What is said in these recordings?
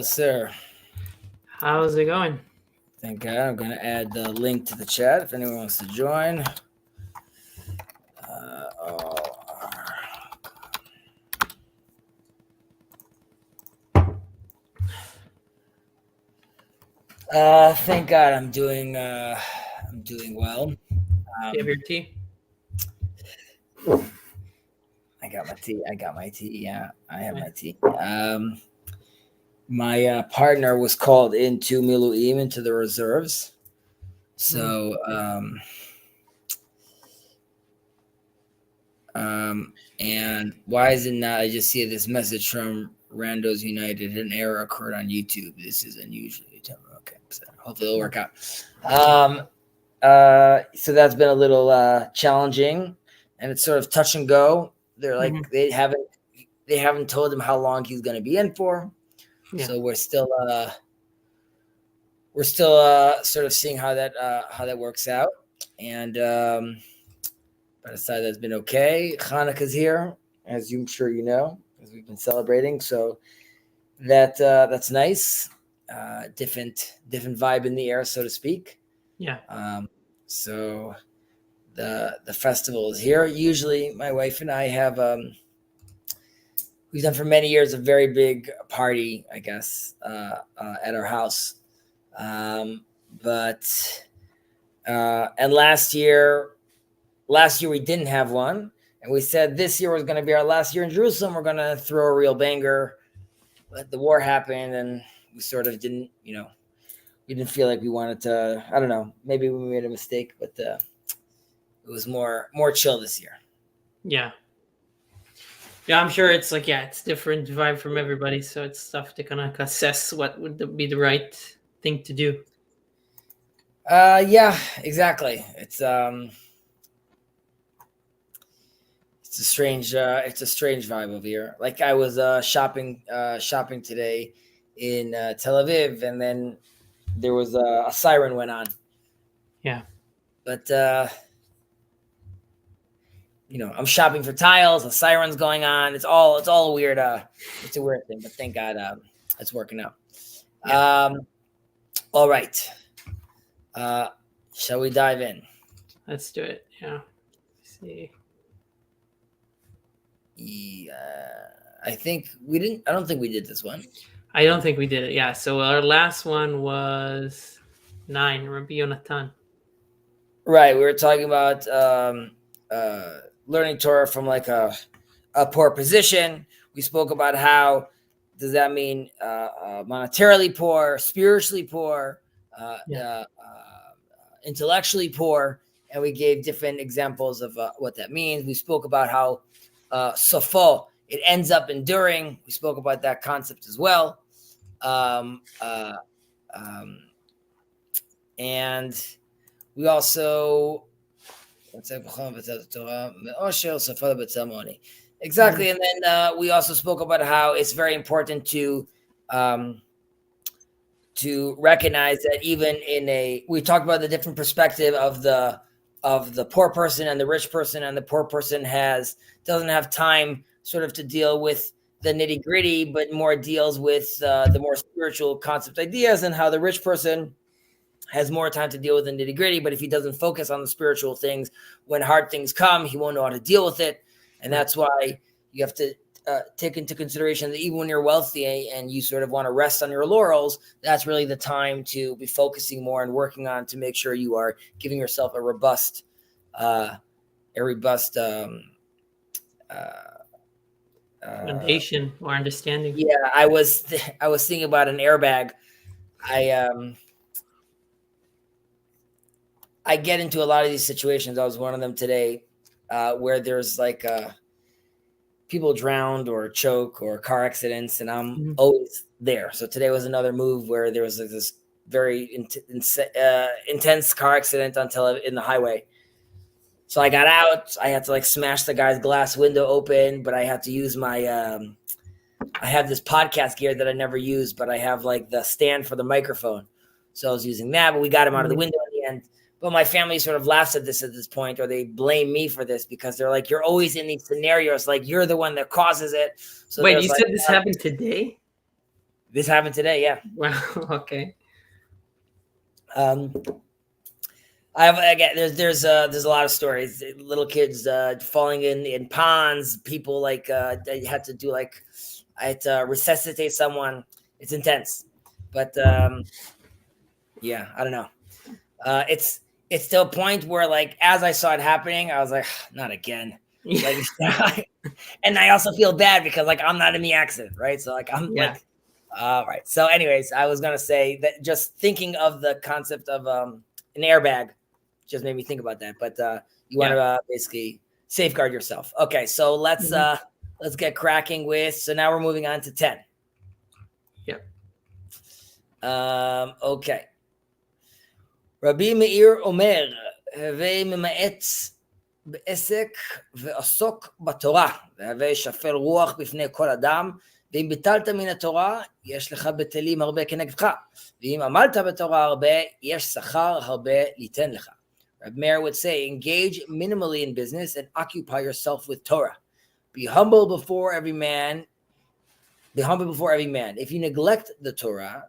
Hello, sir. How's it going? Thank God. I'm going to add the link to the chat if anyone wants to join. Thank God I'm doing well. Do you have your tea? I got my tea. Yeah, I have Okay. my tea. My partner was called into Miluim, into the reserves. So, and why is it not? I just see this message from Randos United. An error occurred on YouTube. This is unusual. Okay, so hopefully it'll work out. So that's been a little challenging, and it's sort of touch and go. They're like they haven't told him how long he's going to be in for. Yeah. So we're still sort of seeing how that works out. And but aside, that's been okay. Hanukkah's here, as I'm sure you know, as we've been celebrating. So that's nice. Different vibe in the air, so to speak. Yeah. So the festival is here. Usually, my wife and I have we've done for many years a very big party, I guess, at our house. But last year we didn't have one, and we said this year was going to be our last year in Jerusalem. We're going to throw a real banger. But the war happened, and we sort of didn't, we didn't feel like we wanted to. I don't know. Maybe we made a mistake, but it was more chill this year. Yeah. Yeah, I'm sure it's it's different vibe from everybody, so it's tough to kind of assess what would be the right thing to do. Yeah, exactly. It's a strange vibe over here. Like I was shopping today in Tel Aviv, and then there was a siren went on. Yeah, but I'm shopping for tiles. A siren's going on. It's all a weird. It's a weird thing, but thank God it's working out. Yeah. All right. Shall we dive in? Let's do it. Yeah. Let's see. I think we didn't. I don't think we did this one. I don't think we did it. Yeah. So our last one was 9, Rabbi Yonatan. Right. We were talking about learning Torah from like a poor position. We spoke about how does that mean monetarily poor, spiritually poor, intellectually poor, and we gave different examples of what that means. We spoke about how sofo, it ends up enduring. We spoke about that concept as well. And we also exactly. And then we also spoke about how it's very important to recognize that even we talked about the different perspective of the poor person and the rich person, and the poor person doesn't have time sort of to deal with the nitty gritty, but more deals with the more spiritual concept ideas, and how the rich person has more time to deal with the nitty gritty. But if he doesn't focus on the spiritual things, when hard things come, he won't know how to deal with it. And that's why you have to take into consideration that even when you're wealthy and you sort of want to rest on your laurels, that's really the time to be focusing more and working on to make sure you are giving yourself a robust foundation or understanding. Yeah, I was thinking about an airbag. I get into a lot of these situations. I was one of them today, where there's like people drowned or choke or car accidents, and I'm always there. So today was another move where there was like this very intense car accident in the highway. So I got out. I had to like smash the guy's glass window open, but I had to use my I have this podcast gear that I never use, but I have like the stand for the microphone. So I was using that, but we got him out of the window in the end. But my family sort of laughs at this point, or they blame me for this, because they're like, you're always in these scenarios, like you're the one that causes it. So wait, you said this happened today? This happened today. Yeah. Wow. Okay. I have again. There's a lot of stories. Little kids falling in ponds. People like they had to do like I had to resuscitate someone. It's intense, but yeah, I don't know. It's to a point where like as I saw it happening, I was like, not again. Like, and I also feel bad because like I'm not in the accident, right? So like I'm like, all right. So, anyways, I was gonna say that just thinking of the concept of an airbag just made me think about that. But you want to basically safeguard yourself. Okay, so let's get cracking with. So now we're moving on to 10. Yep. Okay. Rabbi Meir Omer, הווי ממעץ בעסק ועסוק בתורה, והווי שפל רוח בפני כל אדם, ואם ביטלת מן התורה, יש לך בטלים הרבה כנגדך, ואם עמלת בתורה הרבה, יש שכר הרבה ליתן לך. Rabbi Meir would say, engage minimally in business and occupy yourself with Torah. Be humble before every man. Be humble before every man. If you neglect the Torah,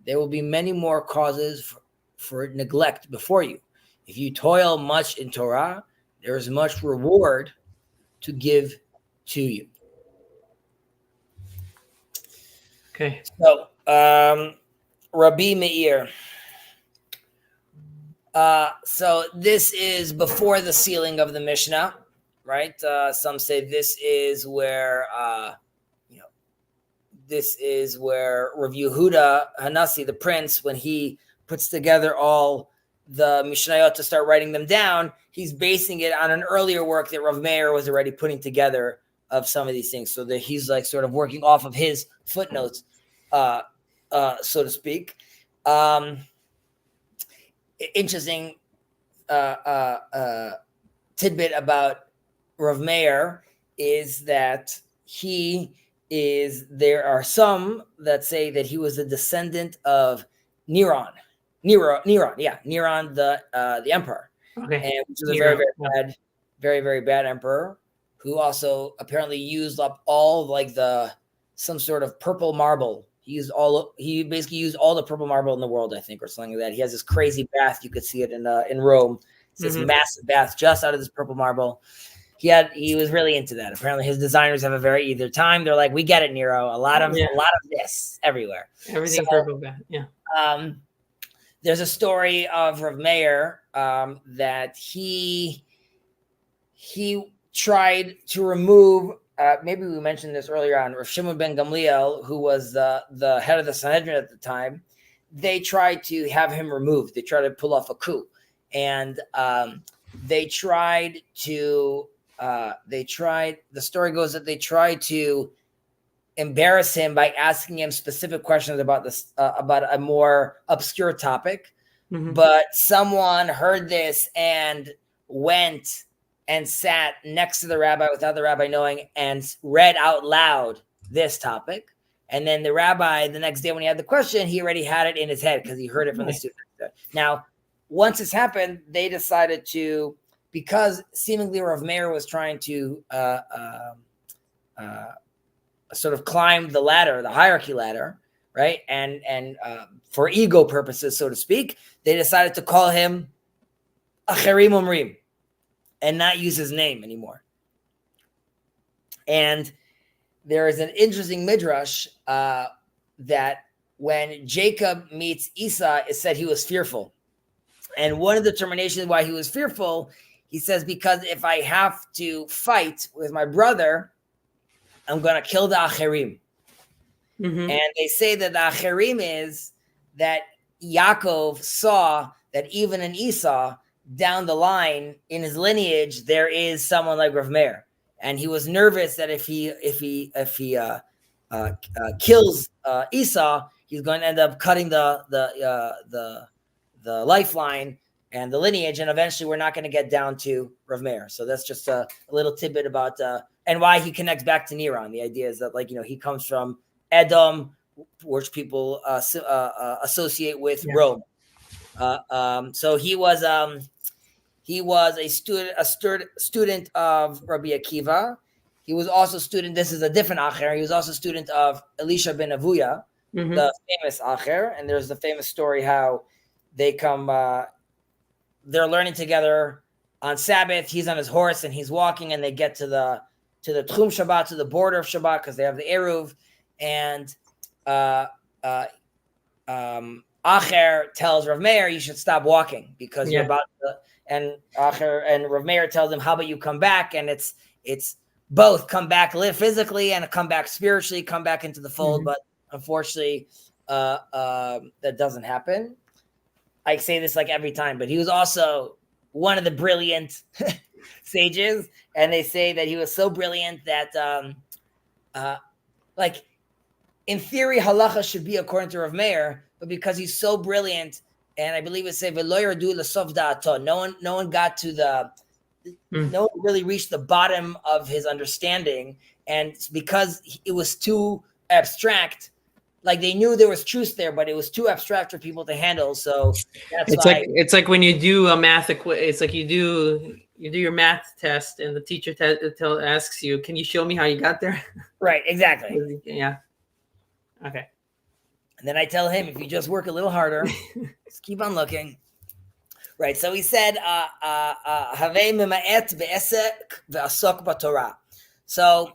there will be many more causes for neglect before you. If you toil much in Torah, there is much reward to give to you. Okay. So, Rabbi Meir. So this is before the sealing of the Mishnah, right? Some say this is where, this is where Rav Yehuda Hanasi, the prince, when he puts together all the Mishnayot to start writing them down, he's basing it on an earlier work that Rav Meir was already putting together of some of these things. So that he's like sort of working off of his footnotes, so to speak. Interesting tidbit about Rav Meir is that there are some that say that he was a descendant of Neron, the emperor, Okay. and which is a very, very bad emperor who also apparently used up all like some sort of purple marble. He basically used all the purple marble in the world, I think, or something like that. He has this crazy bath. You could see it in Rome. It's this massive bath just out of this purple marble. He was really into that. Apparently his designers have a very either time. They're like, we get it, Nero. A lot of this everywhere. Everything purple bath. Yeah. There's a story of Rav Meir that he tried to remove. Maybe we mentioned this earlier on. Rav Shimon ben Gamliel, who was the head of the Sanhedrin at the time, they tried to have him removed. They tried to pull off a coup, and they tried to. The story goes that they tried to embarrass him by asking him specific questions about this, about a more obscure topic. But someone heard this and went and sat next to the rabbi without the rabbi knowing and read out loud this topic. And then the rabbi, the next day when he had the question, he already had it in his head because he heard it from the student. Now, once this happened, they decided to, because seemingly Rav Meir was trying to sort of climb the ladder, the hierarchy ladder, right? And for ego purposes, so to speak, they decided to call him Acherim Omrim and not use his name anymore. And there is an interesting midrash that when Jacob meets Esau, it said he was fearful. And one of the determinations why he was fearful, he says, because if I have to fight with my brother, I'm going to kill the Acherim. And they say that the Acherim is that Yaakov saw that even in Esau, down the line in his lineage, there is someone like Rav Meir. And he was nervous that if he kills Esau, he's going to end up cutting the lifeline and the lineage, and eventually we're not going to get down to Rav Meir. So that's just a little tidbit about and why he connects back to Neron. The idea is that he comes from Edom, which people associate with Rome. So he was a student of Rabbi Akiva. He was also student. This is a different Acher. He was also student of Elisha ben Avuya, the famous Acher, and there's the famous story how they come, they're learning together on Sabbath. He's on his horse and he's walking, and they get to the Tchum Shabbat, to the border of Shabbat, because they have the Eruv, and Acher tells Rav Meir, you should stop walking because you're about to, and Acher and Rav Meir tells him, how about you come back? And it's both come back, live physically, and come back spiritually, come back into the fold. But unfortunately, that doesn't happen. I say this like every time, but he was also one of the brilliant sages. And they say that he was so brilliant that, like, in theory, halacha should be according to Rav Meir, but because he's so brilliant, and I believe it says, no one got to no one really reached the bottom of his understanding. And because it was too abstract, like they knew there was truth there, but it was too abstract for people to handle. So that's it's like when you do a math it's like you do your math test and the teacher asks you, can you show me how you got there? Right, exactly. Yeah. Okay. And then I tell him, if you just work a little harder, just keep on looking. Right. So he said, so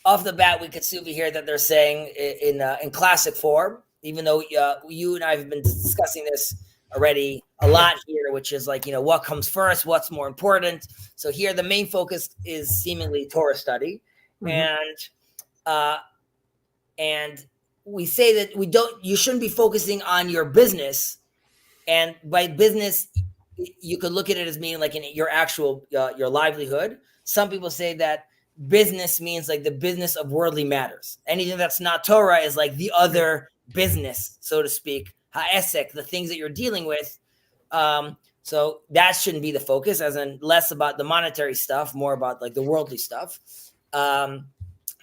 off the bat, we could see over here that they're saying in classic form, even though you and I have been discussing this already a lot here, which is like, what comes first, what's more important. So here the main focus is seemingly Torah study. And we say that you shouldn't be focusing on your business. And by business, you could look at it as meaning like in your actual, your livelihood. Some people say that business means like the business of worldly matters. Anything that's not Torah is like the other business, so to speak. Ha'esek, the things that you're dealing with. So that shouldn't be the focus, as in less about the monetary stuff, more about like the worldly stuff.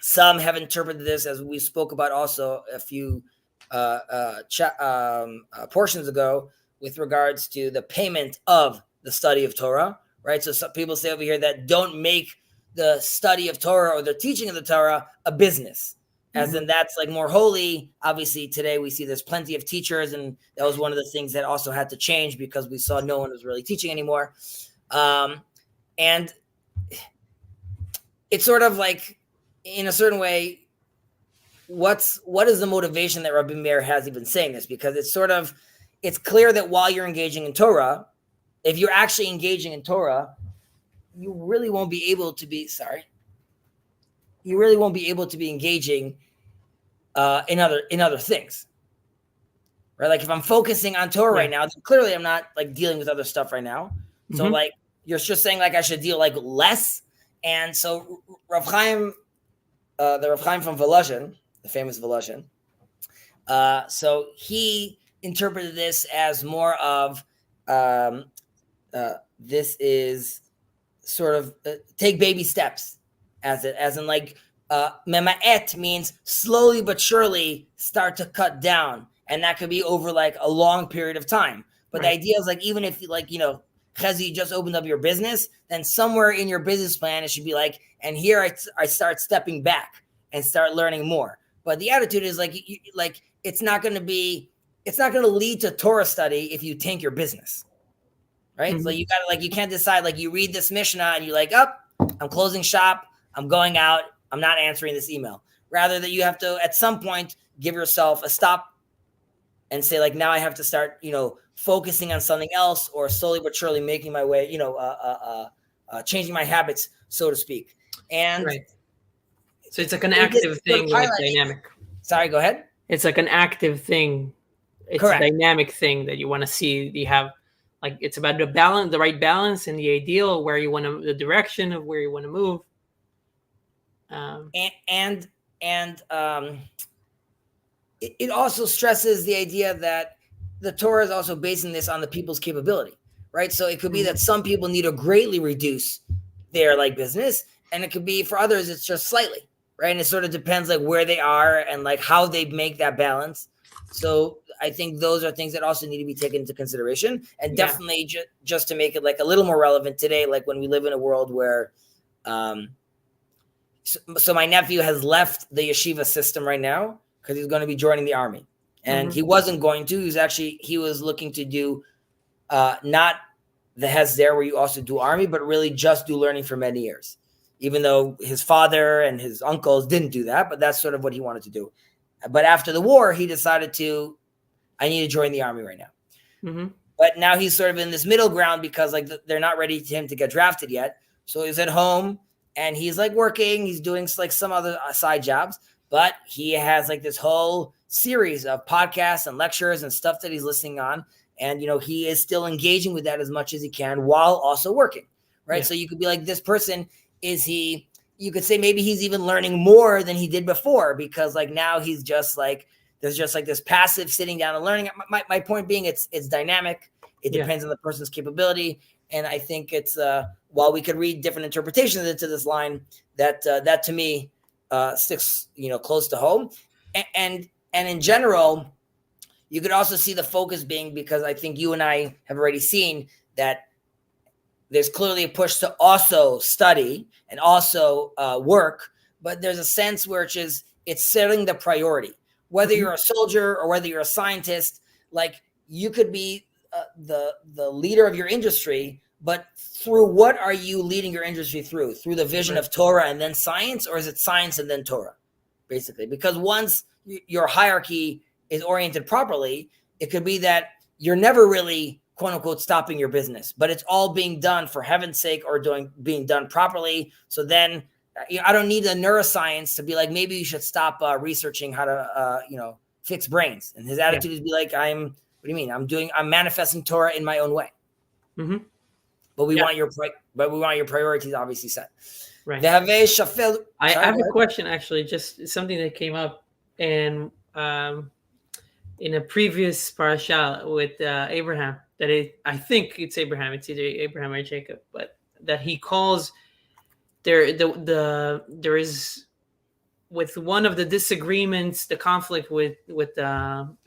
Some have interpreted this, as we spoke about also a few portions ago, with regards to the payment of the study of Torah, right? So some people say over here that don't make the study of Torah or the teaching of the Torah a business, as in that's like more holy. Obviously, today we see there's plenty of teachers, and that was one of the things that also had to change because we saw no one was really teaching anymore. And it's sort of like, in a certain way, what is the motivation that Rabbi Meir has even saying this? Because it's clear that while you're engaging in Torah, if you're actually engaging in Torah, you really won't be able to be engaging in other things, right? Like if I'm focusing on Torah right now, then clearly I'm not like dealing with other stuff right now. So like you're just saying like I should deal like less. And so Rav Chaim, the Rav Chaim from Volozhin, the famous Volozhin, so he interpreted this as more of this is sort of take baby steps, as in like mema'et means slowly but surely start to cut down, and that could be over like a long period of time. But the idea is like, even if like Chezi, you just opened up your business, then somewhere in your business plan it should be like, and here I start stepping back and start learning more. But the attitude is like it's not going to lead to Torah study if you tank your business, right? So you got to like, you can't decide like you read this Mishnah and you're like, I'm closing shop, I'm going out, I'm not answering this email. Rather that you have to at some point give yourself a stop and say like, now I have to start focusing on something else, or slowly but surely making my way, changing my habits, so to speak. And so it's like an active thing, like dynamic. Sorry, go ahead. It's like an active thing. It's Correct. A dynamic thing that you want to see. You have like, it's about the right balance and the ideal, where you want to, the direction of where you want to move. It also stresses the idea that the Torah is also basing this on the people's capability, right? So it could be that some people need to greatly reduce their like business, and it could be for others it's just slightly, right? And it sort of depends like where they are and like how they make that balance. So I think those are things that also need to be taken into consideration, and definitely just to make it like a little more relevant today, like when we live in a world where, so my nephew has left the yeshiva system right now. because he's going to be joining the army. And he wasn't going to. He was looking to do not the Hesder where you also do army, but really just do learning for many years. Even though his father and his uncles didn't do that, but that's sort of what he wanted to do. But after the war, he decided I need to join the army right now. But now he's sort of in this middle ground because like they're not ready for him to get drafted yet. So he's at home and he's like working. He's doing like some other side jobs, but he has like this whole series of podcasts and lectures and stuff that he's listening on. And, he is still engaging with that as much as he can while also working, right? Yeah. So you could be like, this person, you could say maybe he's even learning more than he did before because like now he's just like, there's just like this passive sitting down and learning. My point being it's dynamic. It depends on the person's capability. And I think it's, while we could read different interpretations into this line, that to me sticks, close to home. And in general, you could also see the focus being, because I think you and I have already seen that there's clearly a push to also study and also work, but there's a sense where it's setting the priority. Whether you're a soldier or whether you're a scientist, like you could be the leader of your industry, but through what are you leading your industry through? Through the vision of Torah and then science, or is it science and then Torah, basically? Because once your hierarchy is oriented properly, it could be that you're never really, quote unquote, stopping your business, but it's all being done for heaven's sake or being done properly. So then I don't need a neuroscience to be like, maybe you should stop researching how to, fix brains. And his attitude is be like, what do you mean? I'm manifesting Torah in my own way. But we want your priorities obviously set. Right. I have a question, actually, just something that came up in a previous parasha with Abraham, I think it's Abraham. It's either Abraham or Jacob, but that he calls there is, with one of the disagreements, the conflict with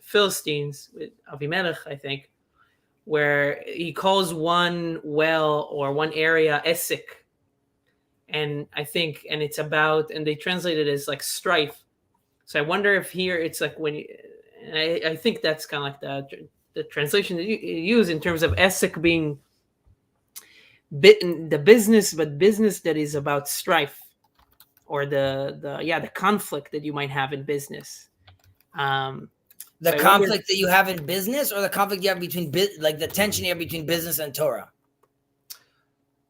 Philistines, with Avimelech, I think, where he calls one well or one area Esek, and it's about, and they translate it as like strife. So I wonder if here it's like I think that's kind of like the translation that you use in terms of Esek being the business, but business that is about strife, or the conflict that you might have in business. The conflict that you have in business, or the conflict you have between the tension you have between business and Torah?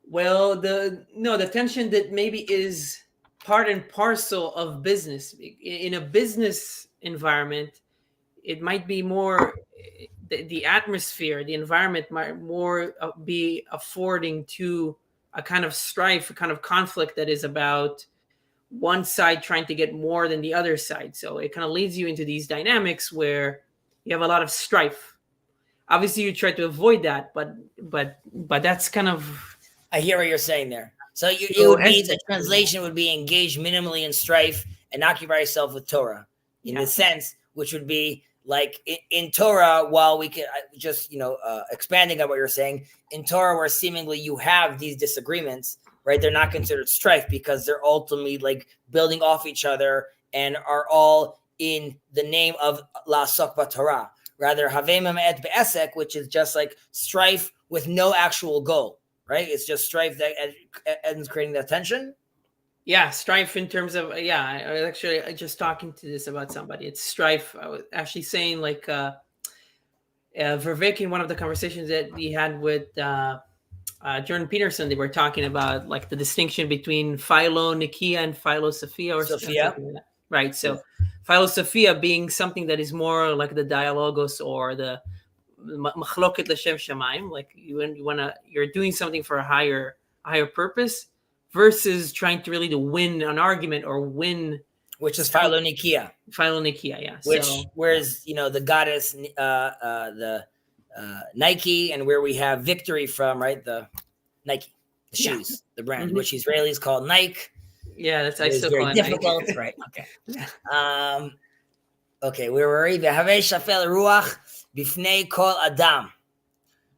Well, the tension that maybe is part and parcel of business. In a business environment, it might be more the atmosphere, the environment might more be affording to a kind of strife, a kind of conflict that is about one side trying to get more than the other side. So it kind of leads you into these dynamics where you have a lot of strife. Obviously, you try to avoid that, but that's kind of. I hear what you're saying there. So the translation would be engage minimally in strife and occupy yourself with Torah, in the sense, which would be like in Torah. While we could just expanding on what you're saying, in Torah, where seemingly you have these disagreements, right? They're not considered strife because they're ultimately like building off each other and are all in the name of La'asok b'Torah. Rather, Havei et be'esek, which is just like strife with no actual goal, right? It's just strife that ends creating that tension. Yeah, strife in terms of, I was actually just talking to this about somebody. It's strife. I was actually saying like Vervek, in one of the conversations that he had with Jordan Peterson, they were talking about like the distinction between Philo-Nikia and Philo-Sophia, or Sophia. Something like that. Right. So Philo-Sophia being something that is more like the dialogos or the machloket l'shem shamayim, like you're doing something for a higher purpose, versus trying to really win an argument or win, which is Philo-Nikia. Yeah. Whereas the goddess, the Nike, and where we have victory from, right? The Nike, the shoes, the brand, which Israelis call Nike. Yeah, that's I still call it difficult, Nike. Right? Okay. Okay, where were we? Havei shafel ruach bifnei kol adam.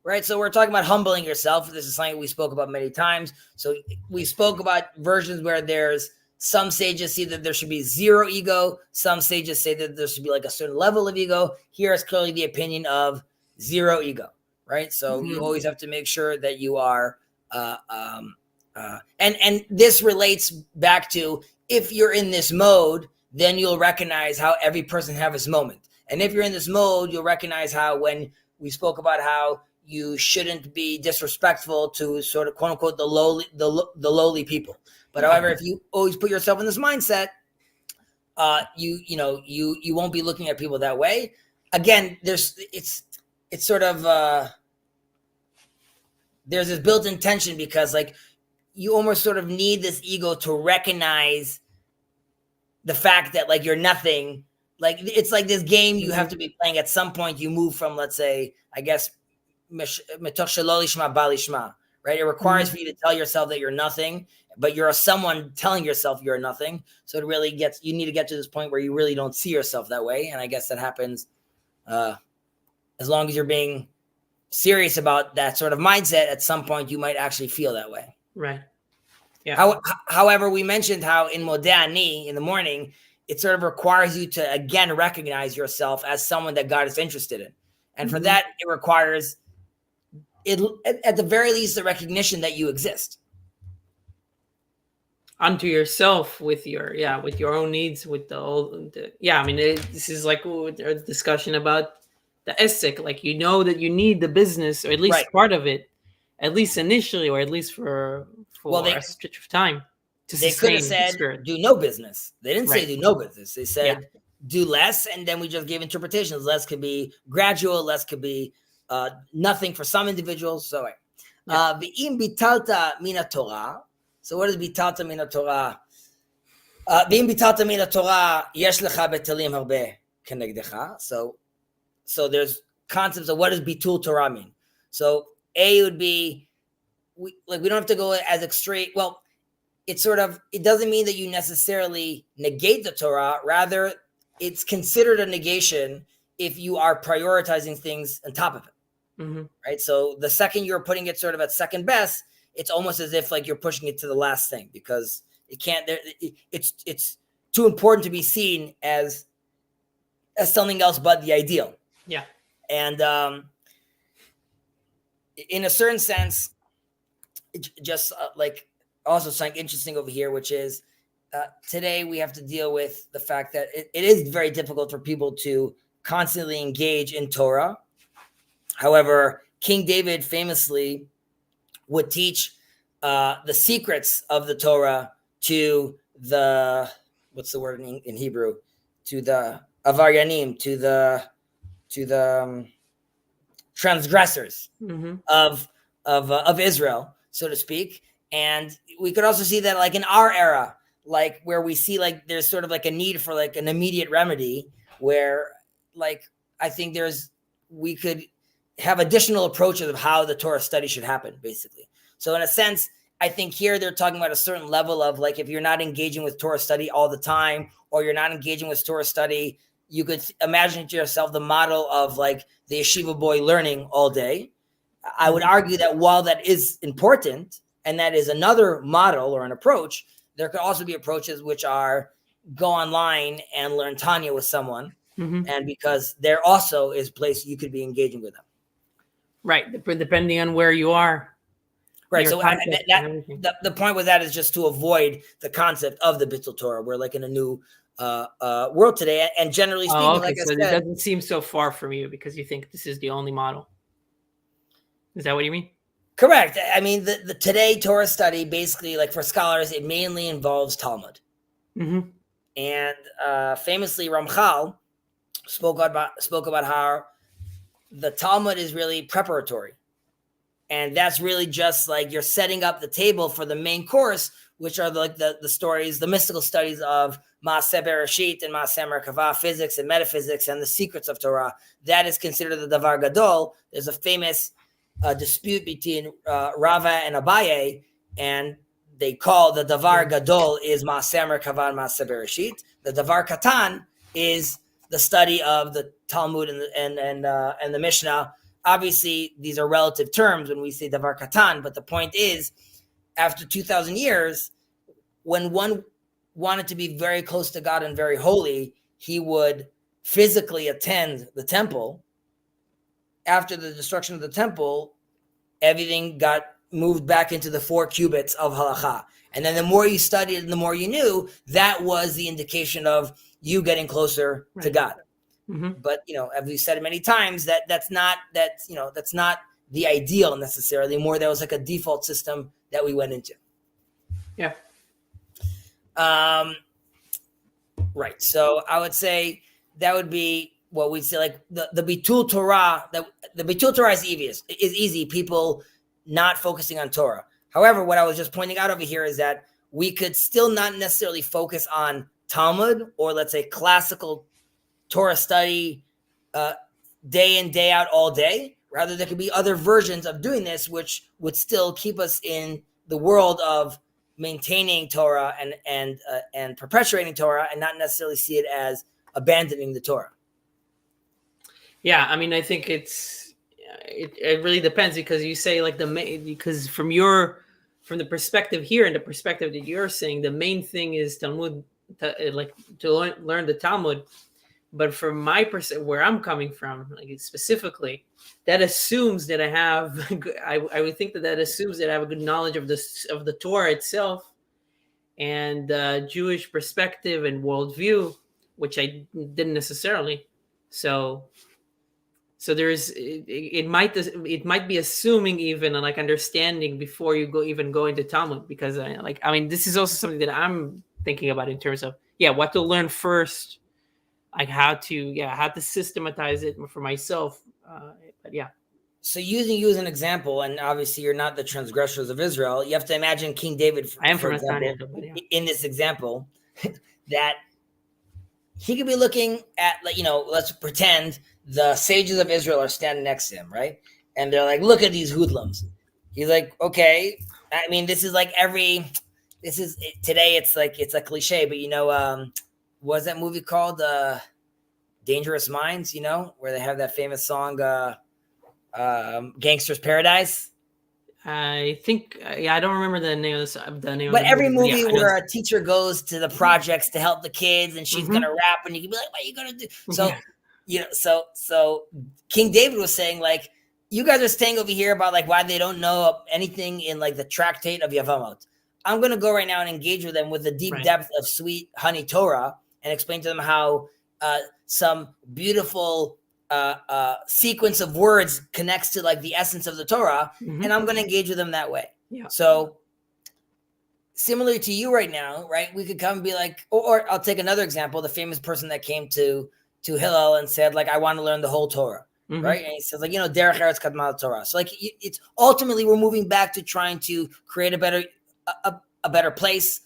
Right, so we're talking about humbling yourself. This is something we spoke about many times. So we spoke about versions where there's Some sages see that there should be zero ego. Some sages say that there should be like a certain level of ego. Here is clearly the opinion of zero ego, right? So you always have to make sure that you are, and this relates back to, if you're in this mode, then you'll recognize how every person have his moment. And if you're in this mode, you'll recognize how, when we spoke about how you shouldn't be disrespectful to sort of quote unquote the lowly people. But however, if you always put yourself in this mindset, you won't be looking at people that way. Again, it's sort of there's this built-in tension, because like you almost sort of need this ego to recognize the fact that like you're nothing. Like it's like this game you have to be playing. At some point, you move from, let's say, I guess, mitoch shelo lishma ba lishma, right? It requires for you to tell yourself that you're nothing, but you're someone telling yourself you're nothing. So it really you need to get to this point where you really don't see yourself that way. And I guess that happens as long as you're being serious about that sort of mindset. At some point, you might actually feel that way. Right. Yeah. However, we mentioned how in Modeh Ani, in the morning, it sort of requires you to, again, recognize yourself as someone that God is interested in. And for that, it requires, at the very least, the recognition that you exist. Unto yourself, with your own needs, with this is like a discussion about the ethic. Like, you know that you need the business, or at least part of it, at least initially, or at least for a stretch of time. They could have said, do no business. They didn't say do no business. They said do less, and then we just gave interpretations. Less could be gradual, less could be nothing for some individuals. So, v'im bitalta mina Torah. So what is bitalta mina Torah? V'im bitalta mina Torah, yesh lecha betalim harbe kenegdecha. So there's concepts of what does bitul Torah mean. So A would be, we don't have to go as extreme. Well, it doesn't mean that you necessarily negate the Torah. Rather, it's considered a negation if you are prioritizing things on top of it, right? So the second you're putting it sort of at second best, it's almost as if like you're pushing it to the last thing, because it can't. It's too important to be seen as something else but the ideal. Yeah, and in a certain sense, just like. Also something interesting over here, which is today we have to deal with the fact that it is very difficult for people to constantly engage in Torah. However, King David famously would teach the secrets of the Torah to the, what's the word in Hebrew? To the avaryanim, to the transgressors of Israel, so to speak. And we could also see that like in our era, like where we see like there's sort of like a need for like an immediate remedy, where like I think we could have additional approaches of how the Torah study should happen, basically. So in a sense, I think here they're talking about a certain level of like, if you're not engaging with Torah study all the time, or you're not engaging with Torah study, you could imagine to yourself the model of like the yeshiva boy learning all day. I would argue that while that is important, and that is another model or an approach, there could also be approaches which are go online and learn Tanya with someone. And because there also is place you could be engaging with them. Right. Depending on where you are. Right. So the point with that is just to avoid the concept of the Bittul Torah. We're like in a new world today. And generally speaking, like I said, it doesn't seem so far from you because you think this is the only model. Is that what you mean? Correct. I mean, the today Torah study, basically, like for scholars, it mainly involves Talmud. And famously, Ramchal spoke about how the Talmud is really preparatory. And that's really just like you're setting up the table for the main course, which are like the stories, the mystical studies of Maaseh Bereshit and Maaseh Merkavah, physics and metaphysics, and the secrets of Torah. That is considered the Davar Gadol. There's a famous dispute between Rava and Abaye, and they call the Davar Gadol is Maaseh Merkavah and Maaseh Bereshit. The Davar Katan is the study of the Talmud and the Mishnah. Obviously, these are relative terms when we say Davar Katan, but the point is, after 2,000 years, when one wanted to be very close to God and very holy, he would physically attend the temple. After the destruction of the temple, everything got moved back into the 4 cubits of halacha. And then the more you studied and the more you knew, that was the indication of you getting closer to God. But, as we said many times, that's not the ideal necessarily. More, that was like a default system that we went into. Yeah. Right. So I would say that would be what we'd say, like the Bitul Torah. The Bitul Torah is easy. People not focusing on Torah. However, what I was just pointing out over here is that we could still not necessarily focus on Talmud, or let's say classical Torah study day in, day out, all day. Rather, there could be other versions of doing this, which would still keep us in the world of maintaining Torah and perpetuating Torah, and not necessarily see it as abandoning the Torah. Yeah, I mean, I think it really depends, because you say like because from the perspective here and the perspective that you're saying, the main thing is Talmud, to learn the Talmud. But from my perspective, where I'm coming from, like specifically, that assumes that I would think that assumes that I have a good knowledge of the Torah itself, and Jewish perspective and worldview, which I didn't necessarily. So there's it might be assuming even like understanding before you go into Talmud, because this is also something that I'm thinking about in terms of what to learn first. Like how to systematize it for myself. But yeah. So using you as an example, and obviously you're not the transgressors of Israel, you have to imagine King David, I am, for example, in this example, that he could be looking at, let's pretend the sages of Israel are standing next to him, right? And they're like, look at these hoodlums. He's like, okay. I mean, this is like today it's a cliche, but what was that movie called? Dangerous Minds, where they have that famous song, Gangster's Paradise. I think, I don't remember the name of the name. But every movie where a teacher goes to the projects to help the kids, and she's gonna rap, and you can be like, "What are you gonna do?" So, so King David was saying, like, you guys are staying over here about like why they don't know anything in like the tractate of Yavamot. I'm gonna go right now and engage with them with the deep depth of sweet honey Torah, and explain to them how some beautiful sequence of words connects to like the essence of the Torah, and I'm going to engage with them that way. Yeah. So similar to you right now, right? We could come and be like, or I'll take another example, the famous person that came to Hillel and said, like, I want to learn the whole Torah, right? And he says, like, Derech Eretz Kadmal Torah. So like, it's ultimately we're moving back to trying to create a better place,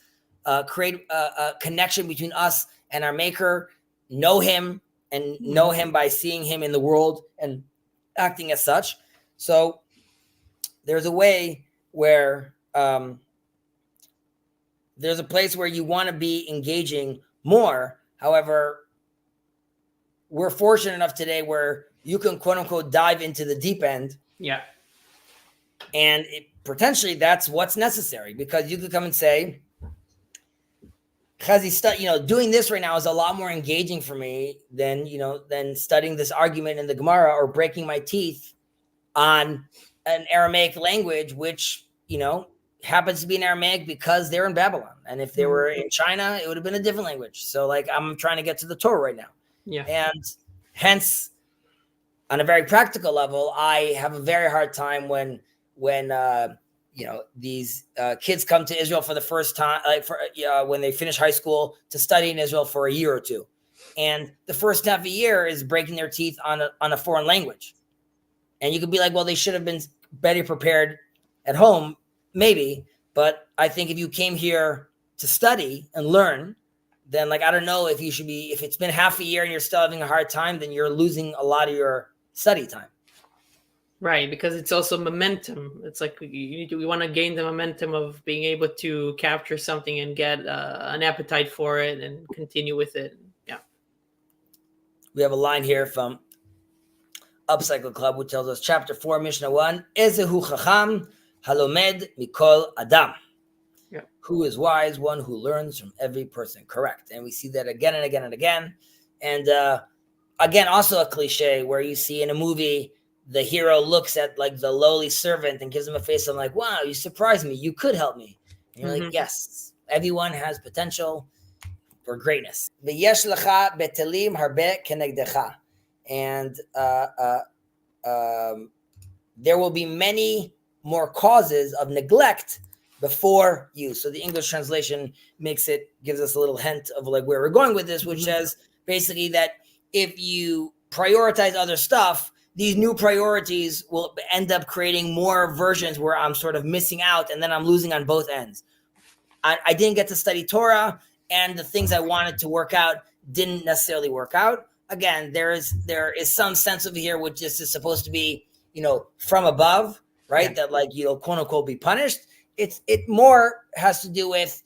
create a connection between us and our Maker, know him, and know him by seeing him in the world and acting as such. So there's a way where there's a place where you want to be engaging more. However, we're fortunate enough today where you can, quote unquote, dive into the deep end. Yeah. And potentially that's what's necessary, because you could come and say, Chezi, doing this right now is a lot more engaging for me than studying this argument in the Gemara, or breaking my teeth on an Aramaic language, which, happens to be in Aramaic because they're in Babylon. And if they were in China, it would have been a different language. So like, I'm trying to get to the Torah right now. Yeah. And hence, on a very practical level, I have a very hard time when these kids come to Israel for the first time, when they finish high school, to study in Israel for a year or two. And the first half of a year is breaking their teeth on a foreign language. And you could be like, well, they should have been better prepared at home, maybe. But I think if you came here to study and learn, then I don't know if if it's been half a year and you're still having a hard time, then you're losing a lot of your study time. Right, because it's also momentum. It's like we want to gain the momentum of being able to capture something and get an appetite for it and continue with it. Yeah. We have a line here from Upcycle Club, which tells us, Chapter 4, Mishnah 1, Ezehu Chacham Halomed Mikol Adam. Yeah. Who is wise? One who learns from every person. Correct. And we see that again and again and again. And again, also a cliche where you see in a movie, the hero looks at like the lowly servant and gives him a face. I'm like, wow, you surprised me. You could help me. And you're like, yes, everyone has potential for greatness. V'yesh lecha betelim harbe kenegdecha. And there will be many more causes of neglect before you. So the English translation gives us a little hint of like where we're going with this, which says basically that if you prioritize other stuff, these new priorities will end up creating more versions where I'm sort of missing out and then I'm losing on both ends. I didn't get to study Torah, and the things I wanted to work out didn't necessarily work out. Again, there is some sense over here which this is supposed to be, from above, right? Yeah. That quote unquote be punished. It more has to do with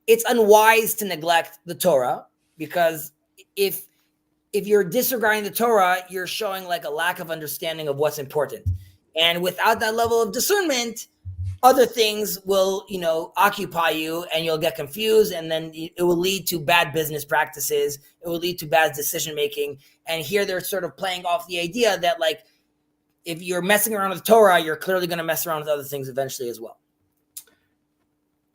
it's unwise to neglect the Torah, because if you're disregarding the Torah, you're showing like a lack of understanding of what's important. And without that level of discernment, other things will, occupy you and you'll get confused, and then it will lead to bad business practices. It will lead to bad decision-making. And here they're sort of playing off the idea that like, if you're messing around with Torah, you're clearly going to mess around with other things eventually as well.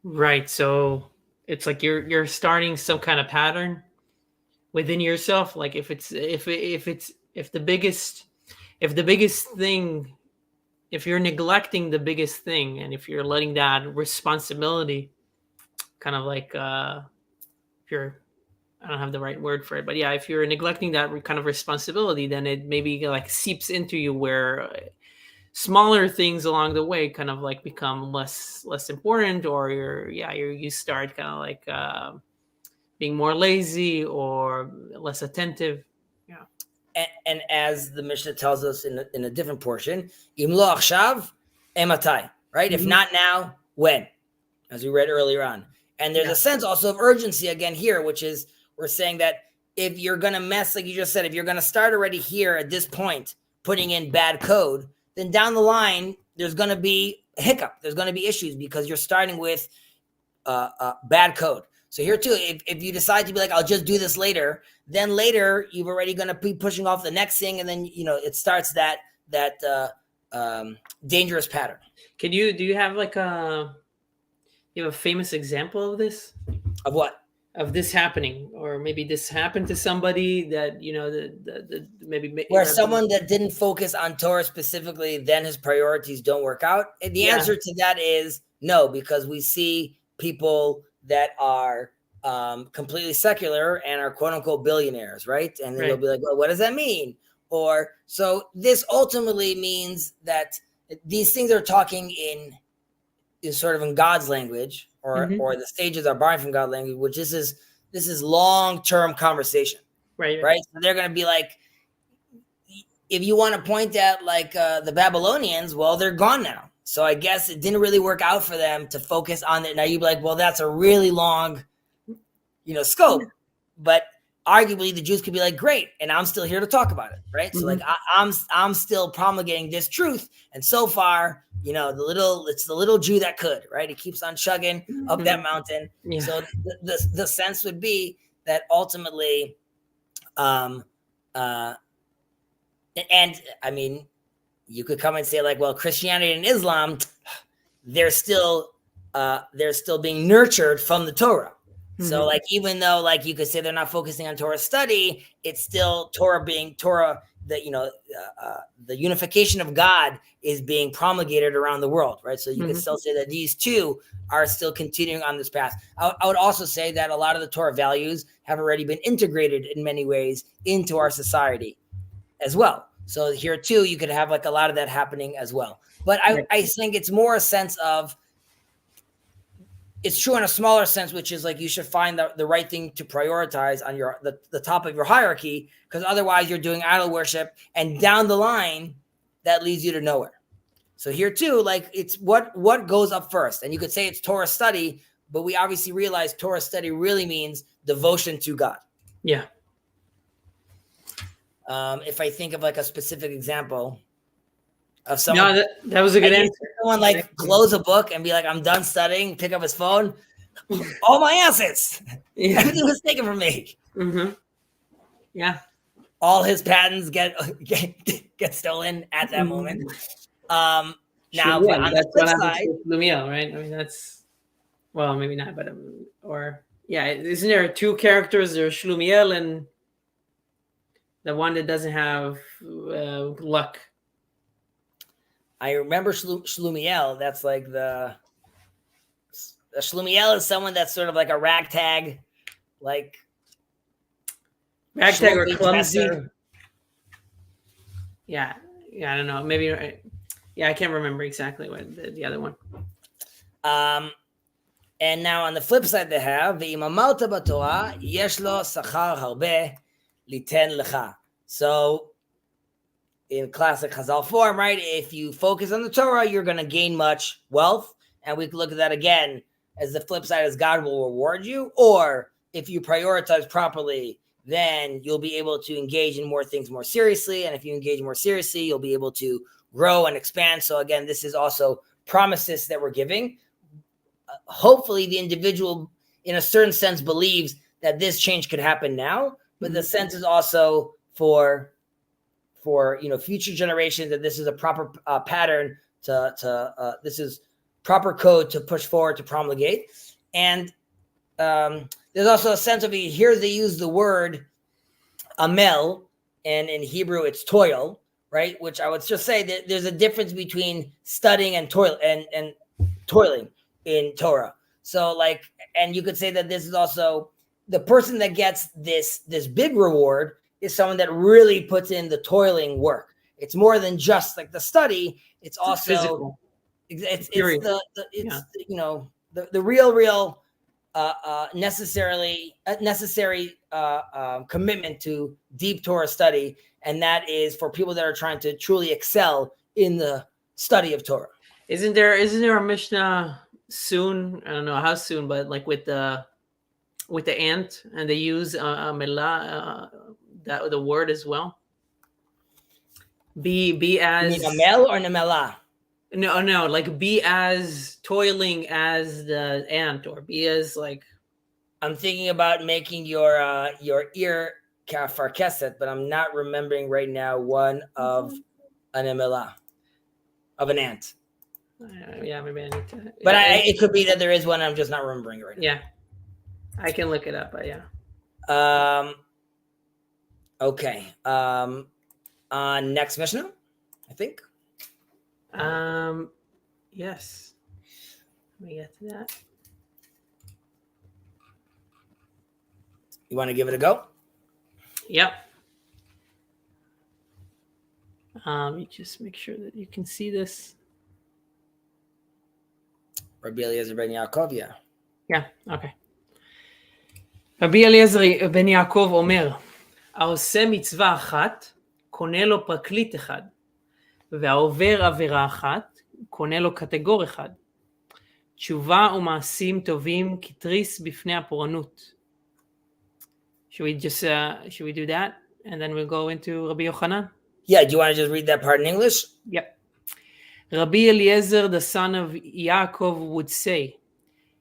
Right. So it's like you're starting some kind of pattern within yourself. Like if the biggest thing, if you're neglecting the biggest thing, and if you're letting that responsibility kind of like, I don't have the right word for it, but yeah, if you're neglecting that kind of responsibility, then it maybe like seeps into you where smaller things along the way kind of like become less important, or you start kind of like being more lazy or less attentive. Yeah. And as the Mishnah tells us in a different portion, Im lo achshav ematai, right? If not now, when? As we read earlier on. And there's a sense also of urgency again here, which is we're saying that if you're going to mess, like you just said, if you're going to start already here at this point, putting in bad code, then down the line, there's going to be a hiccup. There's going to be issues because you're starting with bad code. So here too, if you decide to be like, I'll just do this later, then later you've already going to be pushing off the next thing. And then, it starts that dangerous pattern. Do you have like you have a famous example of this? Of what? Of this happening, or maybe this happened to somebody that, maybe where someone that didn't focus on Torah specifically, then his priorities don't work out. And the answer to that is no, because we see people that are completely secular and are quote unquote billionaires, right? And then they'll be like, well, what does that mean? Or so this ultimately means that these things are talking in sort of in God's language, or the stages are borrowing from God's language, which this is long-term conversation, right? So they're going to be like, if you want to point at like the Babylonians, well, they're gone now. So I guess it didn't really work out for them to focus on it. Now you'd be like, well, that's a really long, scope. But arguably the Jews could be like, great, and I'm still here to talk about it, right? So like I'm still promulgating this truth, and so far, it's the little Jew that could, right? He keeps on chugging up that mountain. Yeah. So the sense would be that ultimately, and I mean, you could come and say like, well, Christianity and Islam, they're still being nurtured from the Torah. So like, even though like you could say they're not focusing on Torah study, it's still Torah being Torah, the unification of God is being promulgated around the world, right? So you could still say that these two are still continuing on this path. I would also say that a lot of the Torah values have already been integrated in many ways into our society as well. So here too, you could have like a lot of that happening as well. But I think it's more a sense of, it's true in a smaller sense, which is like you should find the right thing to prioritize on the top of your hierarchy, because otherwise you're doing idol worship, and down the line that leads you to nowhere. So here too, like it's what goes up first, and you could say it's Torah study, but we obviously realize Torah study really means devotion to God. Yeah. If I think of like a specific example, of someone. No, that was a good answer. Someone like close a book and be like, I'm done studying, pick up his phone. All my answers. Yeah. Everything was taken from me. Mm-hmm. Yeah. All his patents get stolen at that moment. Now, on the flip side, Lumiel, right? I mean, that's, well, maybe not, but isn't there two characters? There's Shlumiel and the one that doesn't have luck. I remember Shlumiel. That's like Shlumiel is someone that's sort of like a ragtag or clumsy. Yeah, I don't know. Maybe, I can't remember exactly what the other one. And now on the flip side, they have Ve'im amarta b'Torah yesh lo sachar harbe liten lecha. So, in classic Chazal form, right? If you focus on the Torah, you're going to gain much wealth, and we can look at that again as the flip side, as God will reward you. Or if you prioritize properly, then you'll be able to engage in more things more seriously. And if you engage more seriously, you'll be able to grow and expand. So again, this is also promises that we're giving. Hopefully the individual in a certain sense believes that this change could happen now, but the sense is also for future generations that this is a proper pattern this is proper code to push forward, to promulgate. And there's also a sense of, here they use the word amel, and in Hebrew it's toil, right? Which I would just say that there's a difference between studying and toiling in Torah. So and you could say that this is also the person that gets this big reward is someone that really puts in the toiling work. It's more than just like the study. It's also physical. It's the real necessary commitment to deep Torah study, and that is for people that are trying to truly excel in the study of Torah. Isn't there a Mishnah soon? I don't know how soon, but like with the ant, and they use melah, the word as well. Be as, you mean amel or nemelah? No, like be as toiling as the ant, or be as like. I'm thinking about making your ear kafarkeset, but I'm not remembering right now one of an nemelah, of an ant. Yeah, maybe I need to. But it could be that there is one. I'm just not remembering right now. Yeah, I can look it up. But yeah. Okay. Next Mishnah, I think. Yes. Let me get to that. You want to give it a go? Yep. You just make sure that you can see this. Rabbi Eliezer ben Yaakov, yeah. Yeah, okay. Rabbi Eliezer ben Yaakov אומר, העושה מצווה אחת, קונה לו פרקליט אחד, והעובר עבירה אחת, קונה לו קטגור אחד. תשובה ומעשים טובים כתריס בפני הפורענות. Should we do that? And then we'll go into Rabbi Yochanan? Yeah, do you want to just read that part in English? Yep. Rabbi Eliezer, the son of Yaakov, would say,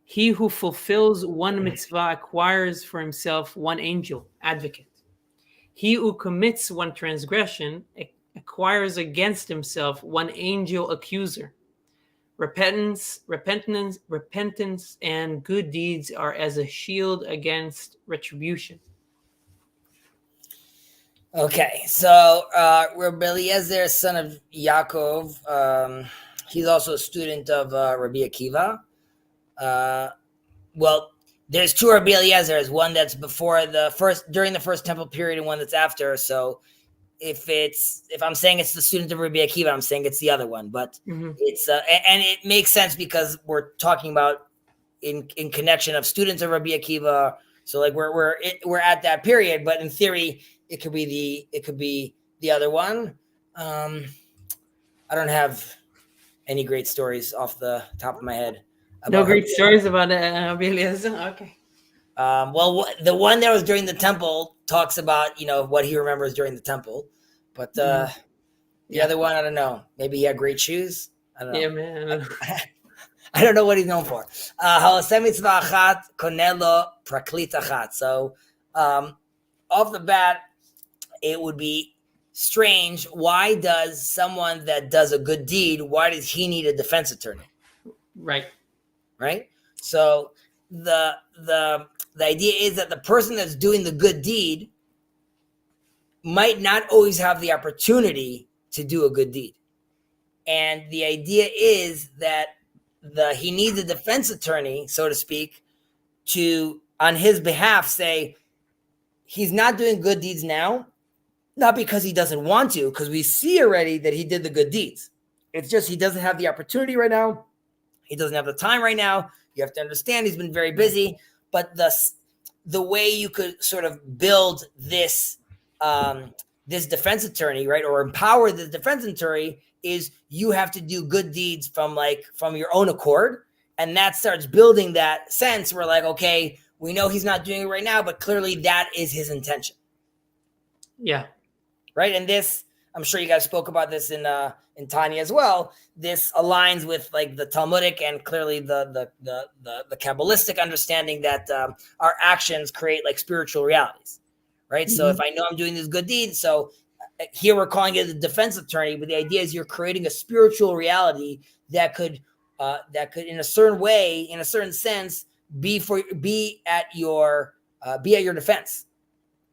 he who fulfills one mitzvah acquires for himself one angel, advocate. He who commits one transgression acquires against himself one angel, accuser. Repentance, and good deeds are as a shield against retribution. Okay, so Rabbi Eliezer, son of Yaakov, he's also a student of Rabbi Akiva. Well, there's two Rabbi Eliezers, one that's during the first temple period, and one that's after. So if I'm saying it's the student of Rabbi Akiva, I'm saying it's the other one. But it's and it makes sense because we're talking about in connection of students of Rabbi Akiva. So like we're at that period, but in theory, it could be the other one. I don't have any great stories off the top of my head. No great stories about Rabbi Eliezer? Okay. Well, the one that was during the temple talks about, what he remembers during the temple. But The other one, I don't know. Maybe he had great shoes. I don't know. Yeah, man. I don't know what he's known for. So, off the bat, it would be strange. Why does someone that does a good deed, why does he need a defense attorney? Right. So the idea is that the person that's doing the good deed might not always have the opportunity to do a good deed. And the idea is that he needs a defense attorney, so to speak, to, on his behalf, say he's not doing good deeds now, not because he doesn't want to, because we see already that he did the good deeds. It's just he doesn't have the opportunity right now. He doesn't have the time right now. You have to understand he's been very busy. But the way you could sort of build this this defense attorney, right, or empower the defense attorney, is you have to do good deeds from your own accord. And that starts building that sense where, like, okay, we know he's not doing it right now, but clearly that is his intention. Yeah. Right. And this, I'm sure you guys spoke about this in Tanya as well. This aligns with like the Talmudic and clearly the Kabbalistic understanding that our actions create like spiritual realities. Right. Mm-hmm. So if I know I'm doing this good deed, so here we're calling it a defense attorney, but the idea is you're creating a spiritual reality that could in a certain way, in a certain sense, be at your defense.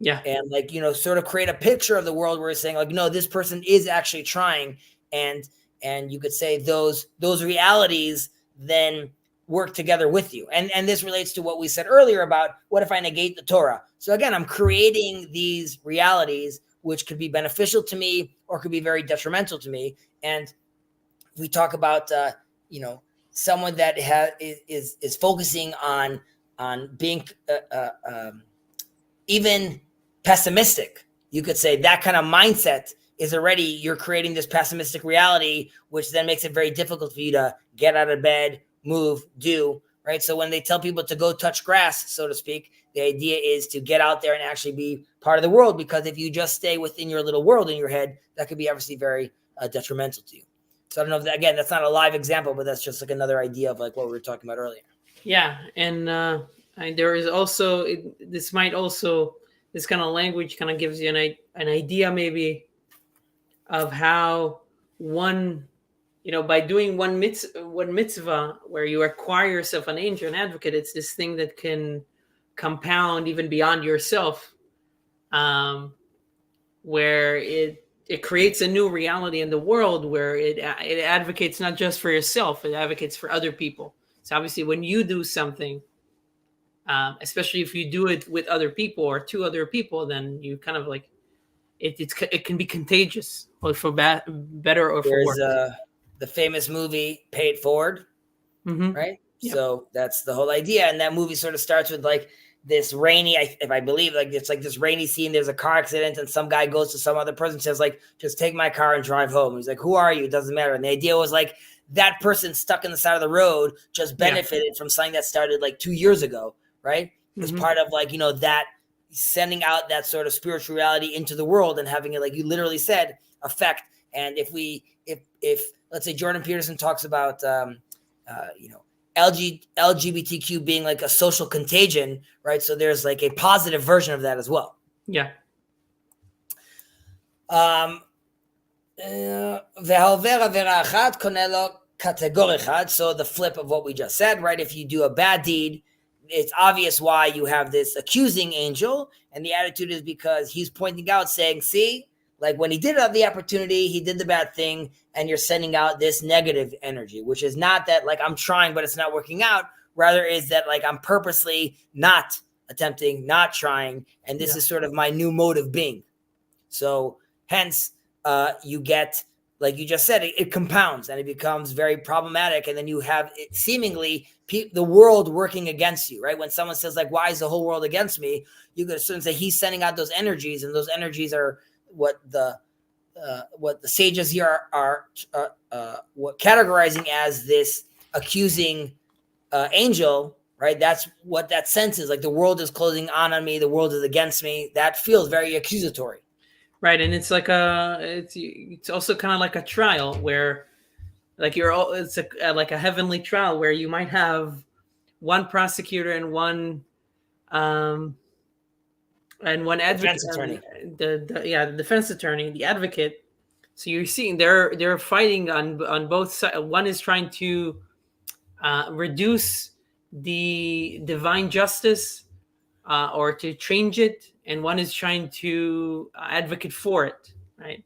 Yeah. And like, sort of create a picture of the world where it's saying like, no, this person is actually trying. And you could say those realities then work together with you. And this relates to what we said earlier about what if I negate the Torah? So again, I'm creating these realities which could be beneficial to me or could be very detrimental to me. And we talk about, someone that is focusing on being even pessimistic. You could say that kind of mindset is already, you're creating this pessimistic reality, which then makes it very difficult for you to get out of bed, move, do, right? So when they tell people to go touch grass, so to speak, the idea is to get out there and actually be part of the world, because if you just stay within your little world in your head, that could be obviously very detrimental to you. So I don't know if again, that's not a live example, but that's just like another idea of like what we were talking about earlier. Yeah. And there is also, this kind of language kind of gives you an idea maybe of how one, by doing one mitzvah where you acquire yourself an angel, an advocate, it's this thing that can compound even beyond yourself, where it creates a new reality in the world where it advocates not just for yourself, it advocates for other people. So obviously when you do something, especially if you do it with other people or to other people, then you kind of like, it can be contagious, or for better or for worse. There's the famous movie Pay It Forward, right? Yep. So that's the whole idea. And that movie sort of starts with like this rainy, if I believe, like it's like this rainy scene. There's a car accident and some guy goes to some other person and says like, just take my car and drive home. He's like, who are you? It doesn't matter. And the idea was like that person stuck in the side of the road just benefited from something that started like 2 years ago, right? It's part of like, that sending out that sort of spiritual reality into the world and having it, like you literally said, affect. And if let's say Jordan Peterson talks about, LGBTQ being like a social contagion, right? So there's like a positive version of that as well. Yeah. So the flip of what we just said, right? If you do a bad deed, it's obvious why you have this accusing angel. And the attitude is because he's pointing out saying, see, like when he did have the opportunity, he did the bad thing, and you're sending out this negative energy, which is not that like I'm trying, but it's not working out. Rather is that like I'm purposely not attempting, not trying. And this is sort of my new mode of being. So hence you get, like you just said, it compounds and it becomes very problematic. And then you have seemingly the world working against you, right? When someone says like, why is the whole world against me? You could assume say he's sending out those energies, and those energies are what the sages here are what categorizing as this accusing angel, right? That's what that sense is. Like the world is closing on me. The world is against me. That feels very accusatory. Right, and it's like it's also kind of like a trial where, like it's like a heavenly trial where you might have one prosecutor and one advocate, Defense attorney. the defense attorney, the advocate. So you're seeing they're fighting on both sides. One is trying to reduce the divine justice or to change it, and one is trying to advocate for it, right?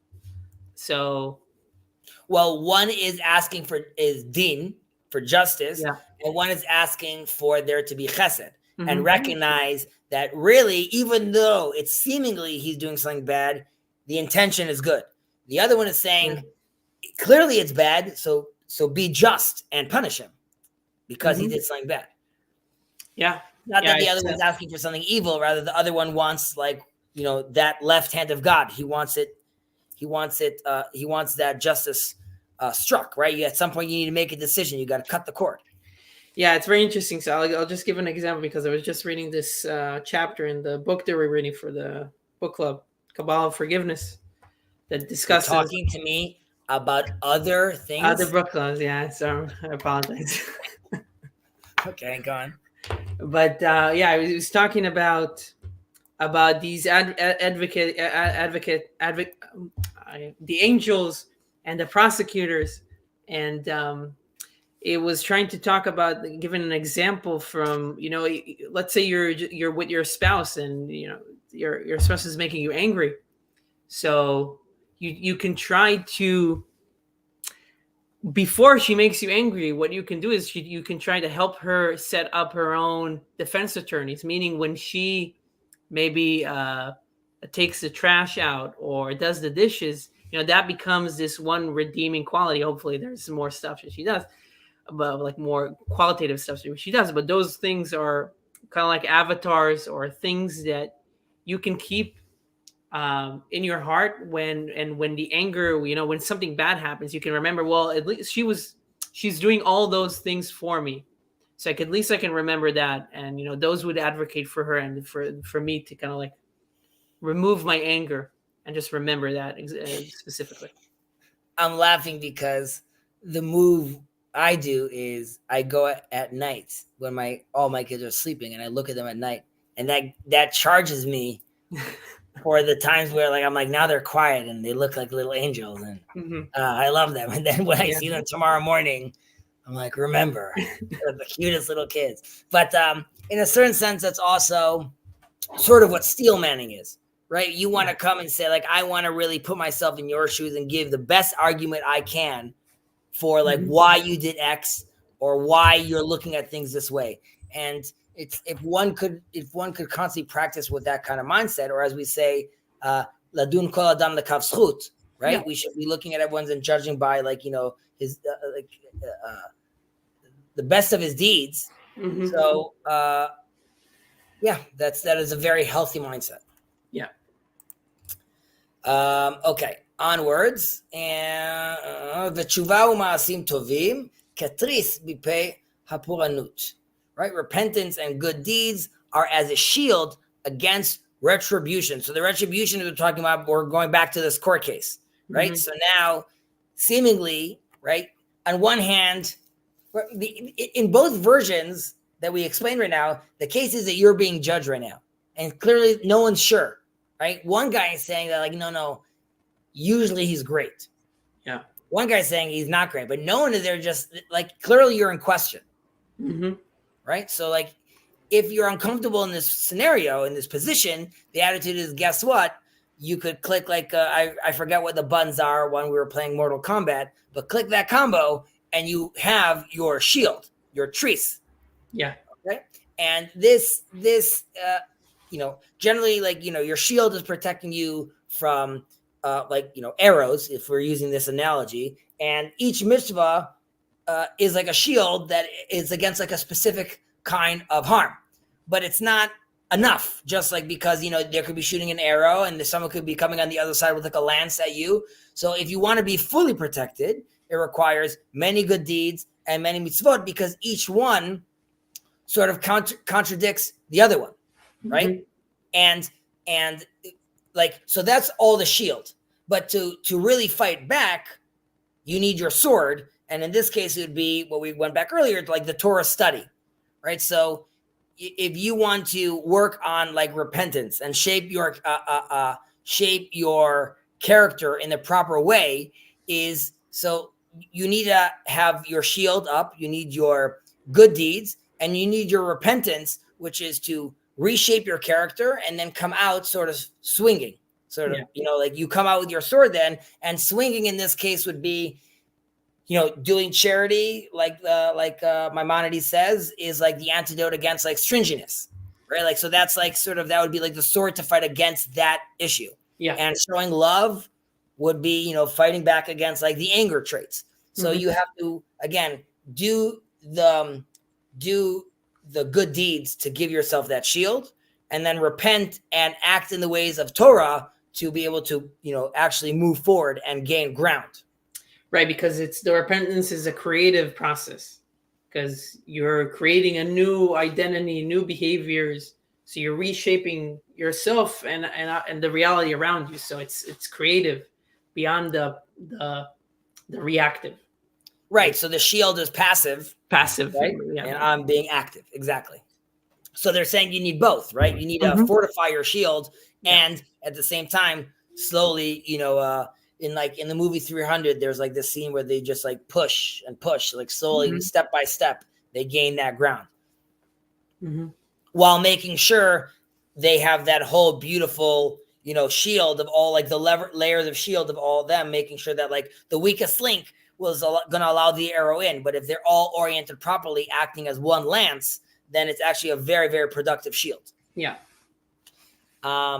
So, well, one is asking is din, for justice, yeah. and one is asking for there to be chesed, Mm-hmm. and recognize that really, even though it's seemingly he's doing something bad, the intention is good. The other one is saying, clearly it's bad, so be just and punish him because he did something bad. Yeah. Not that the other one's asking for something evil, rather the other one wants, like, that left hand of God. He wants it. He wants that justice struck, right? At some point you need to make a decision. You got to cut the cord. Yeah, it's very interesting. So I'll just give an example because I was just reading this chapter in the book that we're reading for the book club, Kabbalah of Forgiveness, that discusses. You're talking to me about other things? Other book clubs, yeah. So I apologize. Okay, go on. But yeah, I was talking about these the angels and the prosecutors, and it was trying to talk about giving an example from, let's say you're with your spouse, and your spouse is making you angry, so you can try to, before she makes you angry, what you can do is you can try to help her set up her own defense attorneys, meaning when she maybe takes the trash out or does the dishes, that becomes this one redeeming quality. Hopefully there's some more stuff that she does, but like more qualitative stuff that she does. But those things are kind of like avatars or things that you can keep in your heart when the anger, when something bad happens, you can remember, well, at least she's doing all those things for me, so at least I can remember that, and those would advocate for her and for me to kind of like remove my anger and just remember that specifically. I'm laughing because the move I do is I go at night when all my kids are sleeping, and I look at them at night, and that charges me for the times where, like, I'm like, now they're quiet and they look like little angels, and I love them. And then when I see them tomorrow morning, I'm like, remember, they're the cutest little kids. But in a certain sense, that's also sort of what steel manning is, right? You want to come and say, like, I want to really put myself in your shoes and give the best argument I can for, like, why you did X or why you're looking at things this way. And if one could constantly practice with that kind of mindset, or as we say, ladun kol adam lekav zchut, right? Yeah. We should be looking at everyone's and judging by, like, his the best of his deeds. So yeah, that is a very healthy mindset. Yeah. Okay, onwards. And v'tshuva u'ma'asim tovim ketris b'pei hapuranut. Right? Repentance and good deeds are as a shield against retribution. So the retribution that we're talking about, we're going back to this court case, right? So now, seemingly, right, on one hand, in both versions that we explained right now, the case is that you're being judged right now. And clearly no one's sure, right? One guy is saying that, like, no, usually he's great. Yeah. One guy's saying he's not great, but no one is there, just like, clearly you're in question. Right? So, like, if you're uncomfortable in this scenario, in this position, the attitude is, guess what? You could click, like, I forget what the buttons are when we were playing Mortal Kombat, but click that combo and you have your shield, your tris. Yeah. Okay. And this, generally, like, your shield is protecting you from, arrows, if we're using this analogy. And each mitzvah is like a shield that is against, like, a specific kind of harm, but it's not enough. Just like, because there could be shooting an arrow and someone could be coming on the other side with, like, a lance at you. So if you want to be fully protected, it requires many good deeds and many mitzvot, because each one sort of contradicts the other one, right? And so that's all the shield. But to really fight back, you need your sword. And in this case, it would be what we went back earlier, like the Torah study, right? So if you want to work on like repentance and shape your character in the proper way, so you need to have your shield up, you need your good deeds, and you need your repentance, which is to reshape your character and then come out sort of swinging, like you come out with your sword then, and swinging in this case would be, doing charity, like Maimonides says, is like the antidote against like stringiness, right? Like, so that's like sort of, that would be like the sword to fight against that issue. Yeah. And showing love would be, fighting back against like the anger traits. So you have to, again, do the good deeds to give yourself that shield, and then repent and act in the ways of Torah to be able to, actually move forward and gain ground. Right, because the repentance is a creative process, because you're creating a new identity, new behaviors. So you're reshaping yourself and the reality around you. So it's creative beyond the reactive. Right. So the shield is passive. Passive. Right? Yeah. And I'm being active. Exactly. So they're saying you need both, right? You need to fortify your shield, and at the same time, slowly, in the movie 300, there's like this scene where they just like push and push, like slowly, step by step, they gain that ground, while making sure they have that whole beautiful, shield of all, like the layers of shield of all of them, making sure that like the weakest link was going to allow the arrow in. But if they're all oriented properly, acting as one lance, then it's actually a very, very productive shield. Yeah.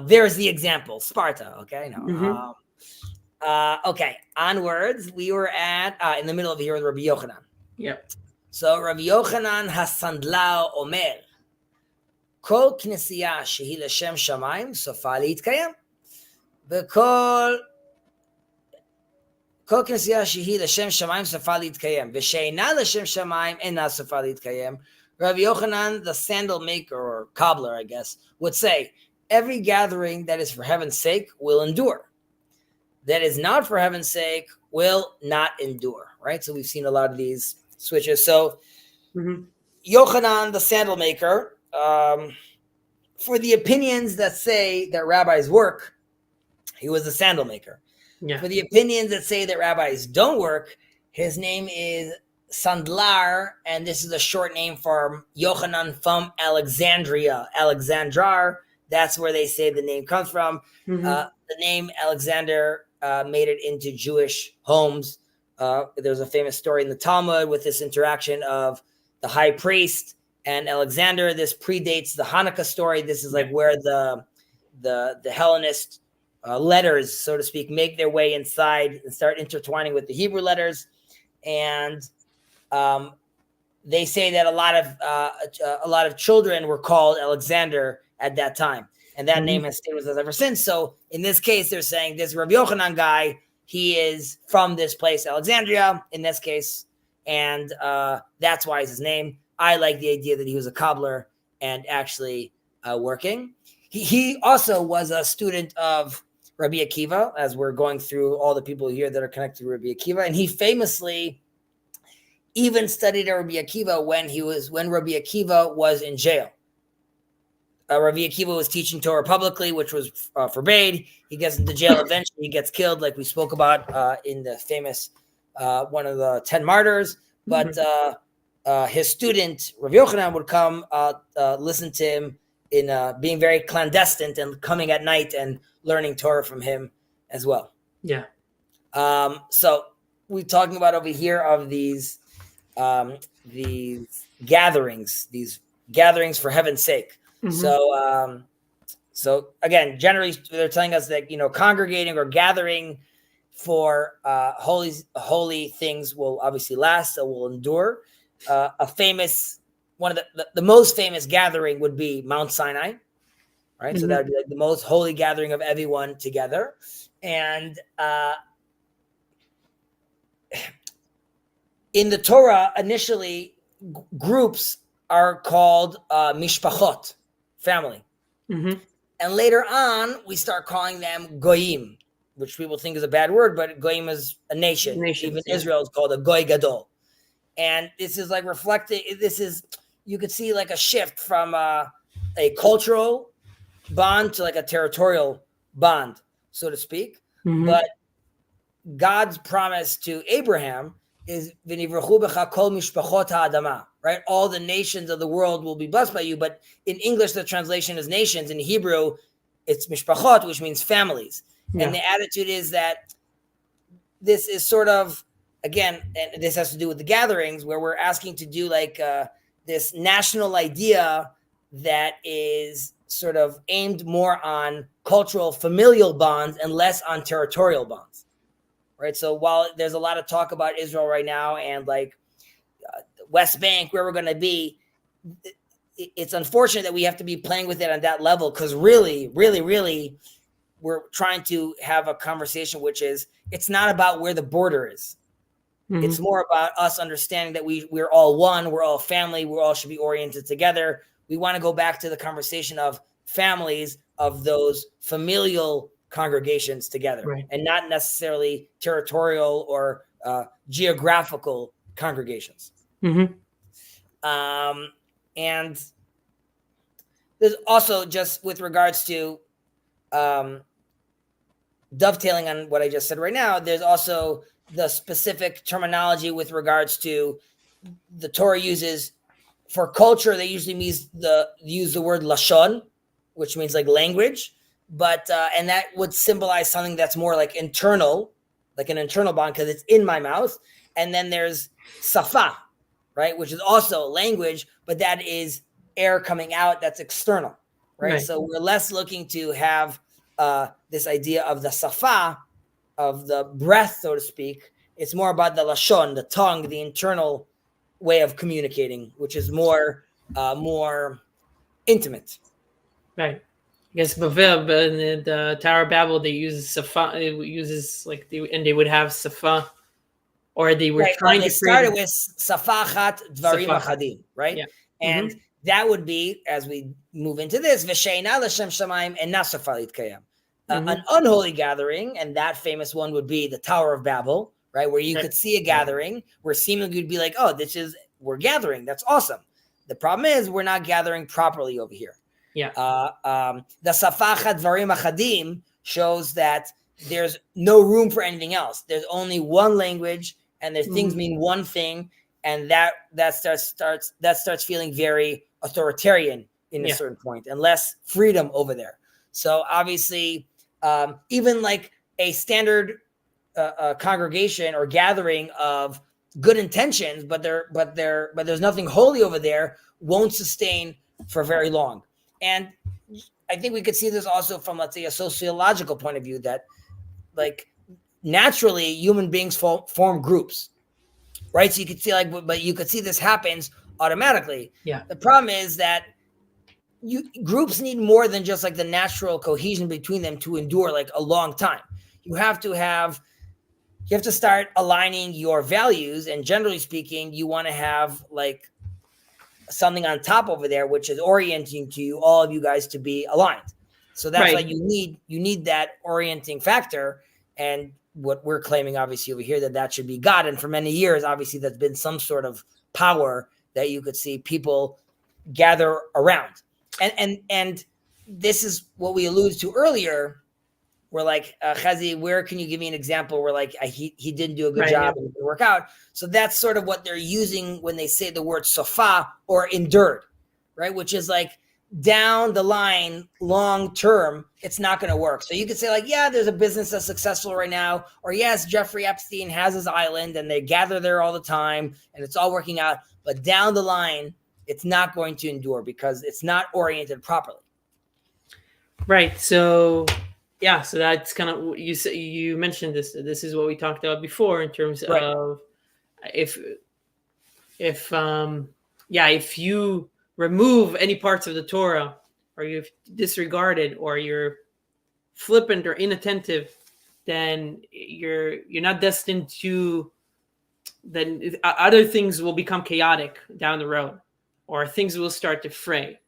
There's the example, Sparta. Okay. No. Okay. Onwards, we were at in the middle of here with Rabbi Yochanan. Yep. So Rabbi Yochanan Hasandlau Omer, Kol Knesiyah Shehi L'Shem Shamayim Sofa L'Yitkayem, V'Kol Knesiyah Shehi L'Shem Shamayim Sofa L'Yitkayem, V'She'ena L'Shem Shamayim Ena Sofa L'Yitkayem. Rabbi Yochanan, the sandal maker or cobbler, I guess, would say, every gathering that is for heaven's sake will endure. That is not for heaven's sake will not endure, right? So we've seen a lot of these switches. So Yochanan, the sandal maker, for the opinions that say that rabbis work, he was a sandal maker. Yeah. For the opinions that say that rabbis don't work, his name is Sandlar, and this is a short name for Yochanan from Alexandria. Alexandrar, that's where they say the name comes from. The name Alexander made it into Jewish homes. There's a famous story in the Talmud with this interaction of the high priest and Alexander. This predates the Hanukkah story. This is like where the Hellenist letters, so to speak, make their way inside and start intertwining with the Hebrew letters. And they say that a lot of children were called Alexander at that time, and that name has stayed with us ever since. So in this case, they're saying this Rabbi Yochanan guy, he is from this place, Alexandria, in this case, and that's why it's his name. I like the idea that he was a cobbler and actually working. He also was a student of Rabbi Akiva, as we're going through all the people here that are connected to Rabbi Akiva, and he famously even studied Rabbi Akiva when Rabbi Akiva was in jail. Rabbi Akiva was teaching Torah publicly, which was forbade. He gets into jail. Eventually, he gets killed, like we spoke about in the famous one of the 10 martyrs. But his student Rabbi Yochanan would come listen to him in being very clandestine and coming at night and learning Torah from him as well. Yeah. So we're talking about over here of these gatherings for heaven's sake. So again, generally they're telling us that, congregating or gathering for holy things will obviously last, so will endure. One of the most famous gathering would be Mount Sinai, right? So that would be like the most holy gathering of everyone together. And in the Torah, initially, groups are called mishpachot, family. And later on, we start calling them goyim, which people think is a bad word, but goyim is a nation. Even Israel is called a goy gadol. And this is like reflecting, you could see like a shift from a cultural bond to like a territorial bond, so to speak. Mm-hmm. But God's promise to Abraham is v'nivrachu b'cha kol mishpachot ha'adama, right? All the nations of the world will be blessed by you. But in English, the translation is nations. In Hebrew, it's mishpachot, which means families. Yeah. And the attitude is that this is sort of, again, and this has to do with the gatherings, where we're asking to do like this national idea that is sort of aimed more on cultural familial bonds and less on territorial bonds. Right. So while there's a lot of talk about Israel right now and like West Bank, where we're going to be, it's unfortunate that we have to be playing with it on that level, because really, we're trying to have a conversation, which is, it's not about where the border is. Mm-hmm. It's more about us understanding that we're all one, we're all family, we all should be oriented together. We want to go back to the conversation of families, of those familial congregations together, right, and not necessarily territorial or geographical congregations. Mm-hmm. And there's also, just with regards to dovetailing on what I just said right now, there's also the specific terminology with regards to the Torah uses for culture. They usually use the word lashon, which means like language. But and that would symbolize something that's more like internal, like an internal bond, because it's in my mouth. And then there's safa, right, which is also language, but that is air coming out, that's external, right? So we're less looking to have this idea of the safa, of the breath, so to speak. It's more about the lashon, the tongue, the internal way of communicating, which is more intimate. Right. I guess Bavel, in the Tower of Babel, they use safa. It uses like they would have safa, or they were trying to. They started with safachat dvarim achadim, right? Yeah. And that would be, as we move into this, v'sheina l'shem shamayim and safa litkayam, an unholy gathering, and that famous one would be the Tower of Babel, right, where you could see a gathering where seemingly you'd be like, oh, we're gathering, that's awesome. The problem is we're not gathering properly over here. Yeah. The Safachat Dvarim Achadim shows that there's no room for anything else. There's only one language, and their things mean one thing, and that starts feeling very authoritarian in a certain point, and less freedom over there. So obviously, even like a standard congregation or gathering of good intentions, but there's nothing holy over there, won't sustain for very long. And I think we could see this also from, let's say, a sociological point of view, that like naturally human beings form groups, right? So you could see but you could see this happens automatically. Yeah. The problem is that groups need more than just like the natural cohesion between them to endure like a long time. You have to start aligning your values, and generally speaking, you want to have like something on top over there, which is orienting to you, all of you guys, to be aligned. So that's why you need that orienting factor. And what we're claiming, obviously, over here, that should be God. And for many years, obviously, that's been some sort of power that you could see people gather around. And this is what we alluded to earlier. We're like, Chezi, where can you give me an example where like he didn't do a good job and it didn't work out? So that's sort of what they're using when they say the word safa, or endured, right? Which is like down the line, long term, it's not going to work. So you could say like, yeah, there's a business that's successful right now, or yes, Jeffrey Epstein has his island and they gather there all the time and it's all working out. But down the line, it's not going to endure because it's not oriented properly. Right. So yeah, so that's kind of, you mentioned this. This is what we talked about before in terms of if you remove any parts of the Torah, or you've disregarded, or you're flippant or inattentive, then you're not destined to. Then other things will become chaotic down the road, or things will start to fray.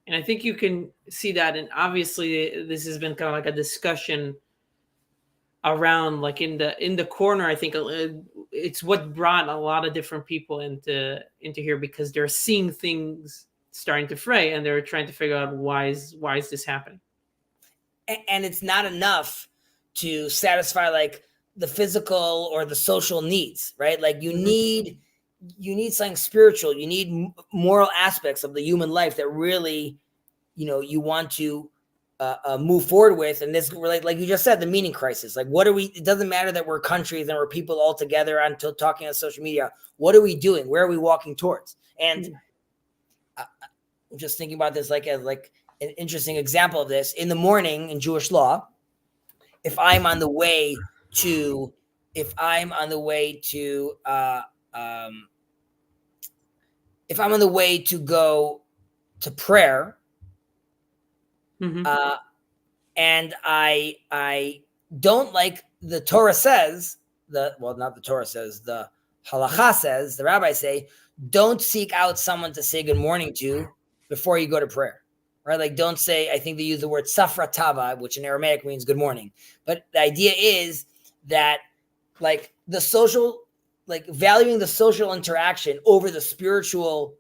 And I think you can see that. And obviously this has been kind of like a discussion around, like in the corner. I think it's what brought a lot of different people into here, because they're seeing things starting to fray and they're trying to figure out why is this happening. And it's not enough to satisfy like the physical or the social needs, right? Like you need something spiritual. You need moral aspects of the human life that really, you want to move forward with. And this relate, like you just said, the meaning crisis. Like, what are we? It doesn't matter that we're countries and we're people all together until talking on social media. What are we doing? Where are we walking towards? And I'm just thinking about this like as like an interesting example of this. In the morning in Jewish law, if I'm on the way to go to prayer, and I don't like the Torah says, not the Torah says, the halacha says, the rabbis say, don't seek out someone to say good morning to before you go to prayer, right? Like don't say, I think they use the word safra tava, which in Aramaic means good morning. But the idea is that like the social, like valuing the social interaction over the spiritual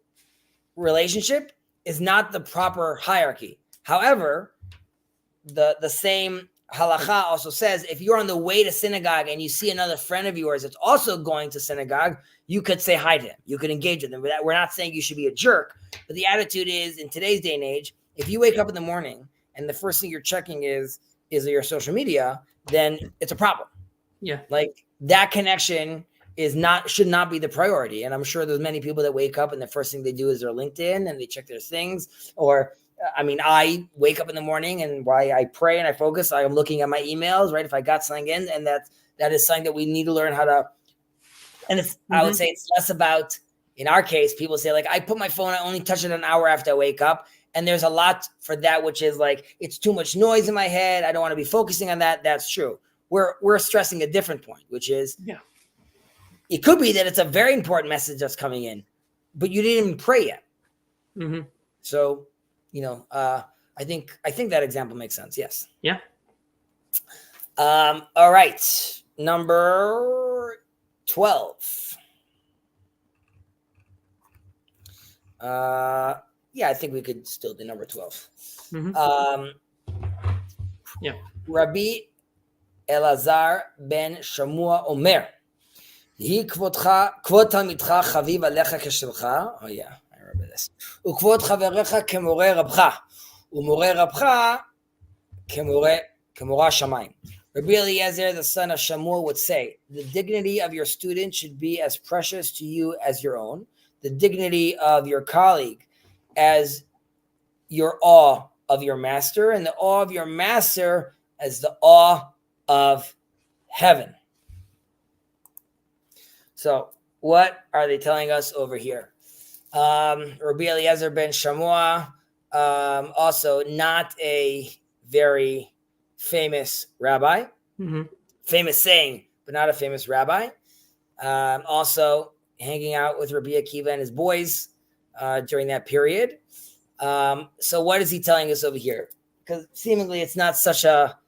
relationship is not the proper hierarchy. However, the same halacha also says if you're on the way to synagogue and you see another friend of yours that's also going to synagogue, you could say hi to him. You could engage with him. We're not saying you should be a jerk, but the attitude is in today's day and age, if you wake up in the morning and the first thing you're checking is your social media, then it's a problem. Yeah. Like that connection should not be the priority. And I'm sure there's many people that wake up and the first thing they do is their LinkedIn and they check their things. Or, I mean, I wake up in the morning and while I pray and I focus, I'm looking at my emails, right? If I got something in, and that is something that we need to learn how to, and it's, I would say it's less about, in our case, people say like, I put my phone, I only touch it an hour after I wake up. And there's a lot for that, which is like, it's too much noise in my head. I don't want to be focusing on that. That's true. We're stressing a different point, which is, it could be that it's a very important message that's coming in, but you didn't even pray yet. So, I think that example makes sense. Yes. Yeah. All right. Number 12. Yeah, I think we could still do number 12. Rabbi Elazar ben Shamua Omer. כבוד תלמידך חביב עליך כשלך, I remember this, וכבוד חבריך כמורה רבך, ומורה רבך כמורה שמיים. Rabbi Eliezer, the son of Shamuel, would say, the dignity of your student should be as precious to you as your own, the dignity of your colleague as your awe of your master, and the awe of your master as the awe of heaven. So what are they telling us over here? Rabbi Eliezer ben Shamua, also not a very famous rabbi, famous saying, but not a famous rabbi. Also hanging out with Rabbi Akiva and his boys during that period. So what is he telling us over here? Because seemingly it's not such a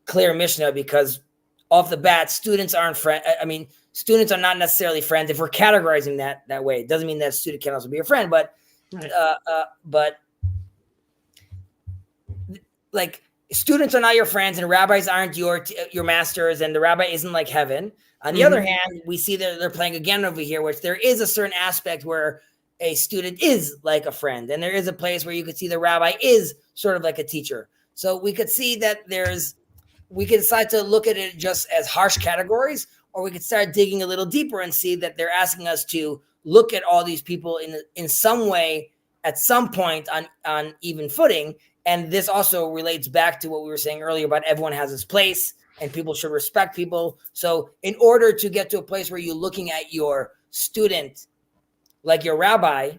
clear Mishnah, because off the bat, students aren't friends. I mean, students are not necessarily friends. If we're categorizing that way, it doesn't mean that a student can also be a friend, but like students are not your friends and rabbis aren't your masters, and the rabbi isn't like heaven. On the other hand, we see that they're playing again over here, which there is a certain aspect where a student is like a friend, and there is a place where you could see the rabbi is sort of like a teacher. So we could see that we could decide to look at it just as harsh categories, or we could start digging a little deeper and see that they're asking us to look at all these people in some way, at some point on even footing. And this also relates back to what we were saying earlier about everyone has his place and people should respect people. So in order to get to a place where you're looking at your student like your rabbi,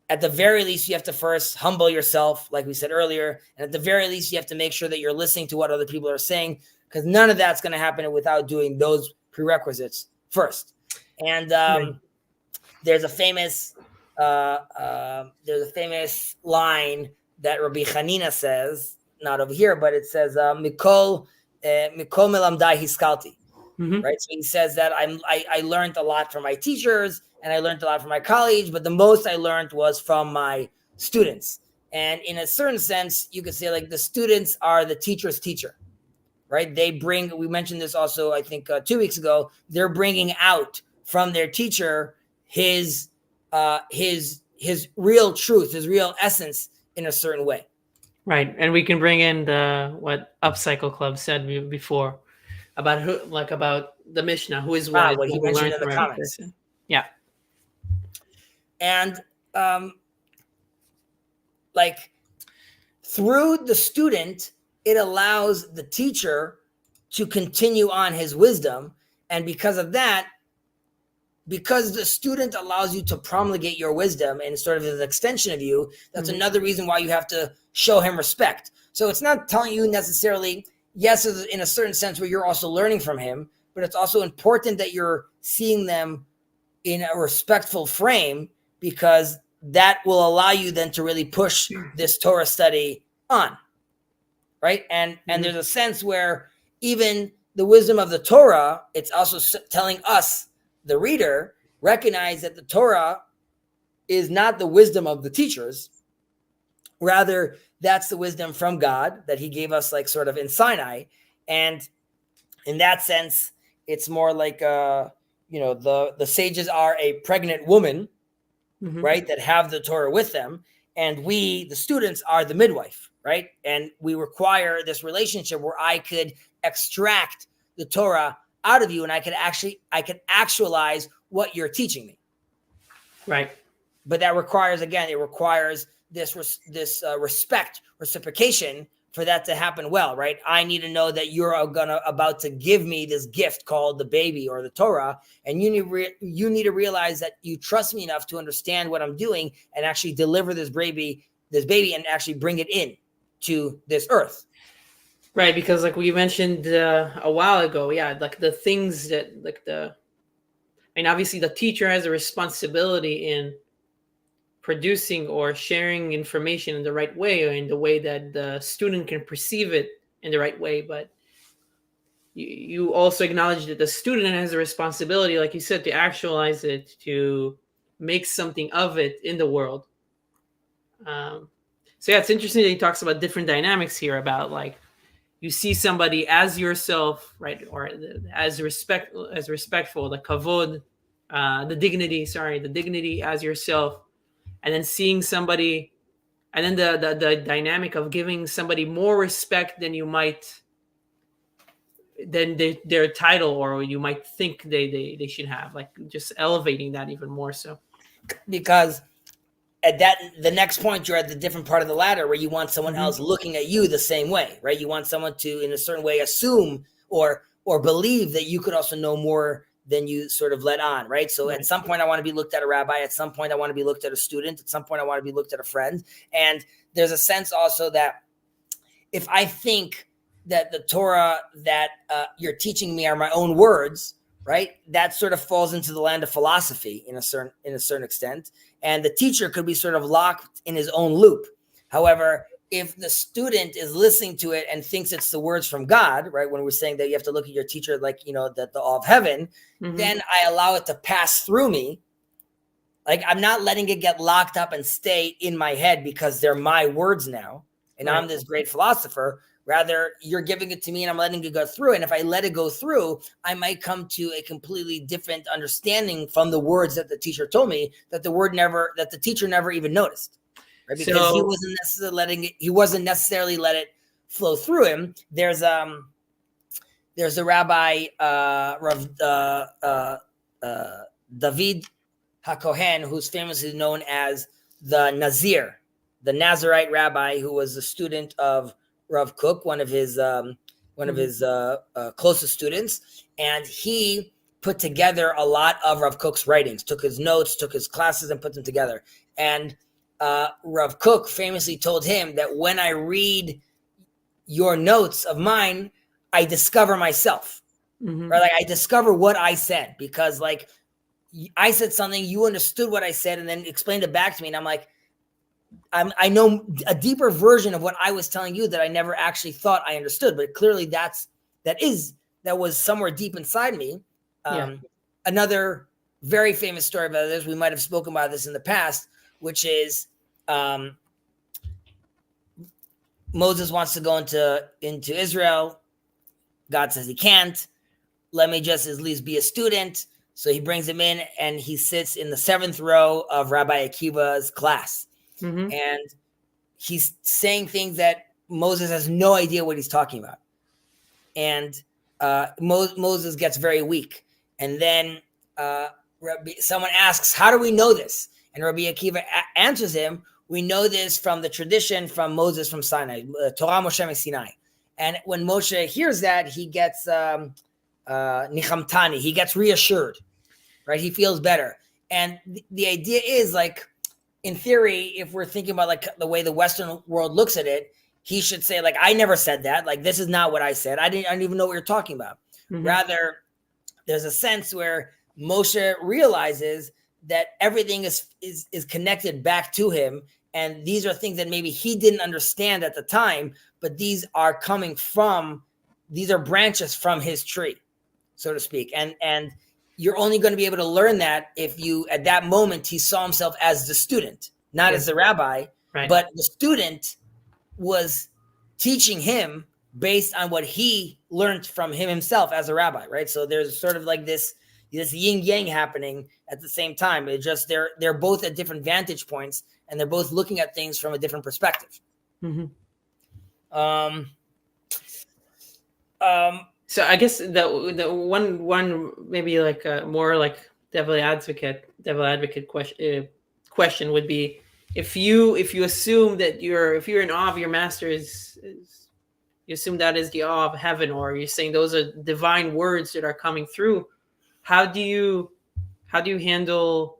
at the very least, you have to first humble yourself, like we said earlier. And at the very least, you have to make sure that you're listening to what other people are saying, because none of that's going to happen without doing those prerequisites first. And there's a famous line that Rabbi Chanina says, not over here, but it says, Mikol melamdai hiskalti. Right. So he says that I learned a lot from my teachers and I learned a lot from my colleagues, but the most I learned was from my students. And in a certain sense, you could say like the students are the teacher's teacher, right? We mentioned this also, I think 2 weeks ago, they're bringing out from their teacher his real truth, his real essence in a certain way. Right. And we can bring in what Upcycle Club said before about about the Mishnah, who is wise, what he mentioned in the comments. Person. Yeah. And like through the student, it allows the teacher to continue on his wisdom. And because of that, because the student allows you to promulgate your wisdom and sort of an extension of you, that's another reason why you have to show him respect. So it's not telling you necessarily, yes, in a certain sense where you're also learning from him, but it's also important that you're seeing them in a respectful frame, because that will allow you then to really push this Torah study on, right? And there's a sense where even the wisdom of the Torah, it's also telling us, the reader, recognize that the Torah is not the wisdom of the teachers. Rather, that's the wisdom from God that he gave us like sort of in Sinai. And in that sense, it's more like, the sages are a pregnant woman, right, that have the Torah with them. And we, the students, are the midwife, right? And we require this relationship where I could extract the Torah out of you and I could actualize what you're teaching me. Right. But that requires, again, this respect, reciprocation for that to happen well, right? I need to know that you're about to give me this gift called the baby or the Torah, and you need to realize that you trust me enough to understand what I'm doing and actually deliver this baby and actually bring it in to this earth. Right, because like we mentioned a while ago, like the things that obviously the teacher has a responsibility in producing or sharing information in the right way or in the way that the student can perceive it in the right way. But you also acknowledge that the student has a responsibility, like you said, to actualize it, to make something of it in the world. It's interesting that he talks about different dynamics here about like, you see somebody as yourself, right? Or as respectful, the kavod, the dignity as yourself. And then seeing somebody, and then the dynamic of giving somebody more respect than you might, than their title, or you might think they should have, like just elevating that even more so. Because at the next point, you're at the different part of the ladder where you want someone else looking at you the same way, right? You want someone to, in a certain way, assume or believe that you could also know more than you sort of let on, right? So at some point, I want to be looked at a rabbi. At some point, I want to be looked at a student. At some point, I want to be looked at a friend. And there's a sense also that if I think that the Torah that you're teaching me are my own words, right? That sort of falls into the land of philosophy in a certain extent. And the teacher could be sort of locked in his own loop. However, if the student is listening to it and thinks it's the words from God, right? When we're saying that you have to look at your teacher like, that the awe of heaven, then I allow it to pass through me. Like I'm not letting it get locked up and stay in my head because they're my words now. And I'm this great philosopher. Rather, you're giving it to me and I'm letting it go through. And if I let it go through, I might come to a completely different understanding from the words that the teacher told me that the teacher never even noticed. Right? Because he wasn't necessarily let it flow through him. There's the rabbi David HaKohen, who's famously known as the Nazir, the Nazarite rabbi, who was a student of Rav Kook, one of his closest students, and he put together a lot of Rav Kook's writings, took his notes, took his classes, and put them together. And Rav Kook famously told him that when I read your notes of mine, I discover myself, right? Like I discover what I said, because like I said something, you understood what I said, and then explained it back to me, and I'm like, I know a deeper version of what I was telling you that I never actually thought I understood, but clearly that was somewhere deep inside me. Another very famous story about this, we might have spoken about this in the past, which is Moses wants to go into Israel. God says he can't. Let me just at least be a student. So he brings him in and he sits in the 7th row of Rabbi Akiva's class. Mm-hmm. And he's saying things that Moses has no idea what he's talking about. And Moses gets very weak. And then someone asks, how do we know this? And Rabbi Akiva answers him, we know this from the tradition from Moses from Sinai, Torah Moshe Sinai. And when Moshe hears that, he gets nichamtani, he gets reassured, right? He feels better. And the idea is, like, in theory, if we're thinking about like the way the Western world looks at it, he should say, like, I never said that. Like, this is not what I said. I didn't even know what you're talking about. Mm-hmm. Rather, there's a sense where Moshe realizes that everything is connected back to him. And these are things that maybe he didn't understand at the time, but these are branches from his tree, so to speak. And you're only going to be able to learn that if you, at that moment, he saw himself as the student, not as the rabbi, right. But the student was teaching him based on what he learned from him himself as a rabbi, right? So there's sort of like this yin yang happening at the same time. It just they're both at different vantage points, and they're both looking at things from a different perspective. Mm-hmm. So I guess the one maybe like more like devil advocate question would be, if you assume that if you're in awe of your master, is you assume that is the awe of heaven, or you're saying those are divine words that are coming through. How do you handle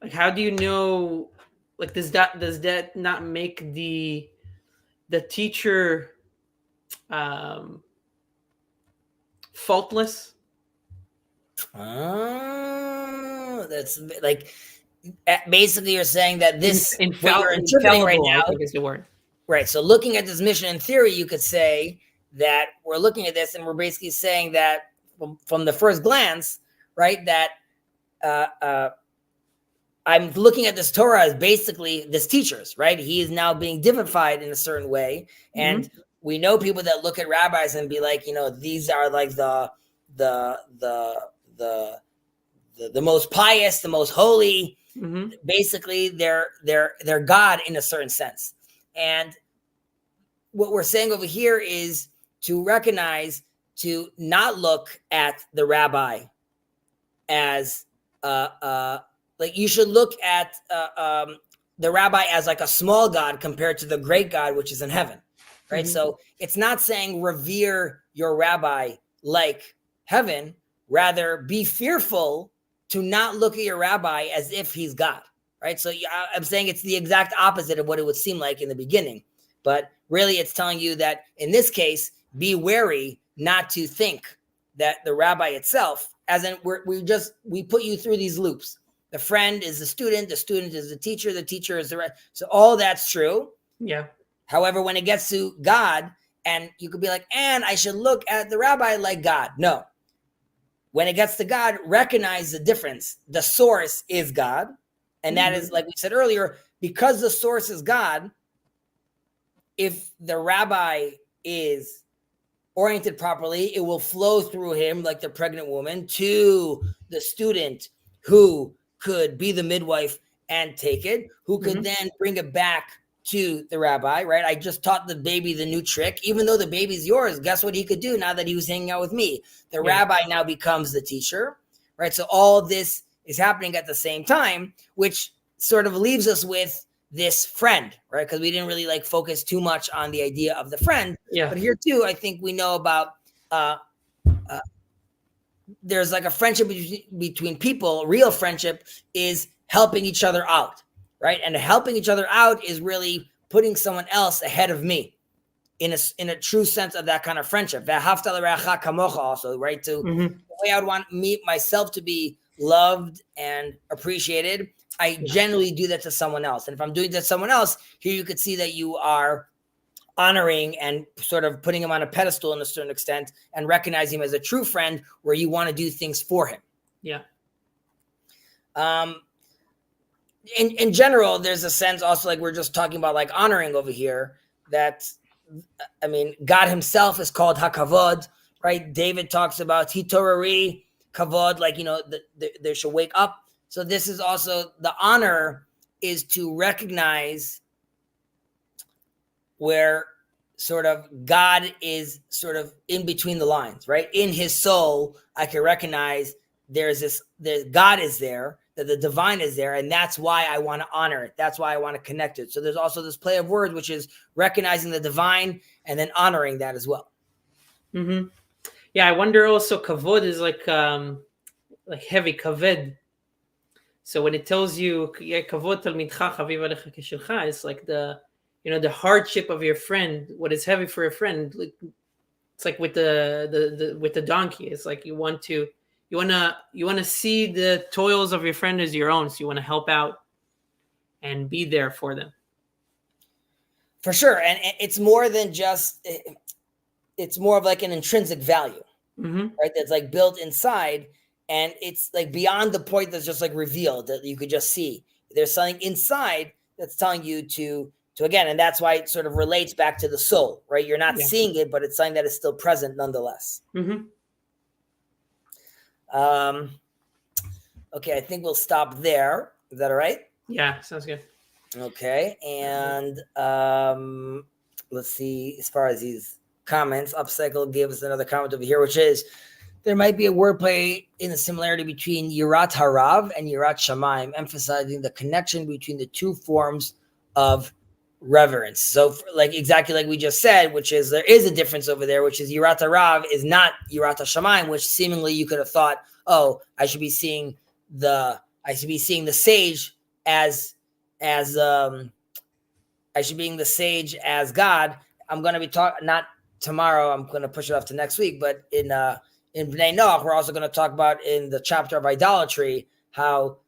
like, how do you know, like, does that not make the teacher faultless? That's like, basically you're saying that this what you're interpreting right now, I think is the word. Right. So looking at this mission in theory, you could say that we're looking at this and we're basically saying that from the first glance, right, that I'm looking at this Torah as basically this teacher's, right? He is now being divinified in a certain way. And we know people that look at rabbis and be like, these are like the most pious, the most holy. Mm-hmm. Basically, they're God in a certain sense. And what we're saying over here is to recognize, to not look at the rabbi as like, you should look at the rabbi as like a small God compared to the great God, which is in heaven, right? Mm-hmm. So it's not saying revere your rabbi like heaven, rather be fearful to not look at your rabbi as if he's God, right? So I'm saying it's the exact opposite of what it would seem like in the beginning. But really, it's telling you that in this case, be wary not to think that the rabbi itself, as in we put you through these loops. The friend is the student is the teacher is the rest. So all that's true. Yeah. However, when it gets to God, and you could be like, and I should look at the rabbi like God. No. When it gets to God, recognize the difference. The source is God. And that is, like we said earlier, because the source is God, if the rabbi is oriented properly, it will flow through him like the pregnant woman to the student who could be the midwife and take it, who could then bring it back to the rabbi, right? I just taught the baby the new trick. Even though the baby's yours, guess what he could do now that he was hanging out with me? The rabbi now becomes the teacher, right? So all this is happening at the same time, which sort of leaves us with this friend, right? Because we didn't really like focus too much on the idea of the friend. Yeah. But here too, I think we know about there's like a friendship between people. Real friendship is helping each other out, right? And helping each other out is really putting someone else ahead of me in a true sense of that kind of friendship. Also, right? To the way I would want myself to be loved and appreciated, I generally do that to someone else. And if I'm doing that to someone else, here you could see that you are honoring and sort of putting him on a pedestal in a certain extent and recognizing him as a true friend where you want to do things for him. Yeah. In general, there's a sense also, like we're just talking about, like honoring over here, that, I mean, God himself is called HaKavod, right? David talks about Hitorari, Kavod, like, they should wake up. So this is also, the honor is to recognize where sort of God is sort of in between the lines, right? In his soul, I can recognize there's God is there, that the divine is there, and that's why I want to honor it. That's why I want to connect it. So there's also this play of words, which is recognizing the divine and then honoring that as well. Mm-hmm. Yeah, I wonder also, kavod is like heavy, kaved. So when it tells you kavod talmidcha chaviv alecha keshelcha, it's like the hardship of your friend, what is heavy for your friend. It's like with the donkey. It's like you want to see the toils of your friend as your own. So you want to help out and be there for them. For sure. And it's more than just, it's more of like an intrinsic value, right? That's like built inside, and it's like beyond the point that's just like revealed that you could just see. There's something inside that's telling you to again, and that's why it sort of relates back to the soul, right? You're not seeing it, but it's something that is still present nonetheless. Okay, I think we'll stop there. Is that all right? Yeah, sounds good. Okay, and let's see, as far as these comments, Upcycle gave us another comment over here, which is, there might be a wordplay in the similarity between Yirat Harav and Yirat Shamayim, emphasizing the connection between the two forms of reverence. So like exactly like we just said, which is there is a difference over there, which is Yirat Harav is not Yirat Shamayim, which seemingly you could have thought, oh, I should be seeing the sage as I should be seeing the sage as God. I'm going to be talking, not tomorrow, I'm going to push it off to next week, but in Bnei Noach, we're also going to talk about in the chapter of idolatry, how,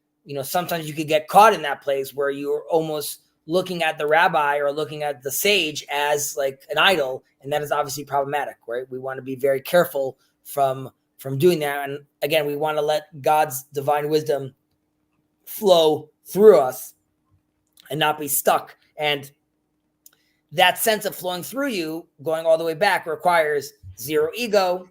sometimes you could get caught in that place where you're almost looking at the rabbi or looking at the sage as like an idol. And that is obviously problematic, right? We want to be very careful from doing that. And again, we want to let God's divine wisdom flow through us and not be stuck. And that sense of flowing through you, going all the way back, requires zero ego,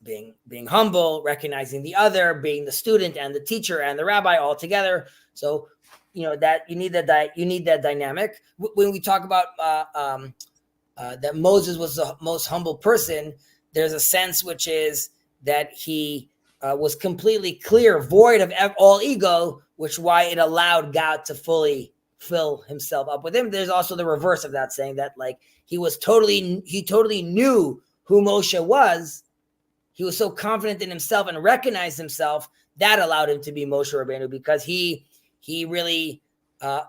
being humble, recognizing the other, being the student and the teacher and the rabbi all together. So, that you need that dynamic. When we talk about that Moses was the most humble person, there's a sense which is that he was completely clear, void of all ego, which why it allowed God to fully fill himself up with him. There's also the reverse of that, saying that like he totally knew who Moshe was. He was so confident in himself and recognized himself, that allowed him to be Moshe Rabbeinu, because he really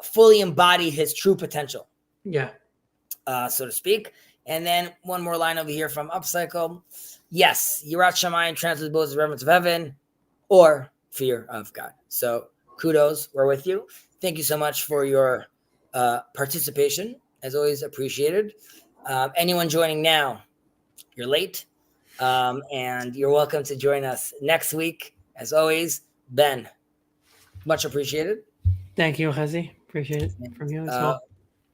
fully embodied his true potential. Yeah. So to speak. And then one more line over here from Upcycle. Yes, Yirat Shamayim translates both as reverence of heaven or fear of God. So kudos, we're with you. Thank you so much for your participation. As always, appreciated. Anyone joining now, you're late. And you're welcome to join us next week. As always, Ben, much appreciated. Thank you, Chezi. Appreciate it from you as well.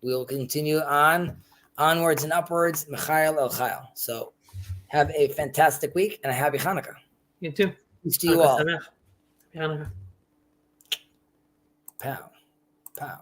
We'll continue onwards and upwards. Michael El Chayil. So have a fantastic week and a happy Hanukkah. You too. Peace to you all. Happy Hanukkah. Pow. Pow.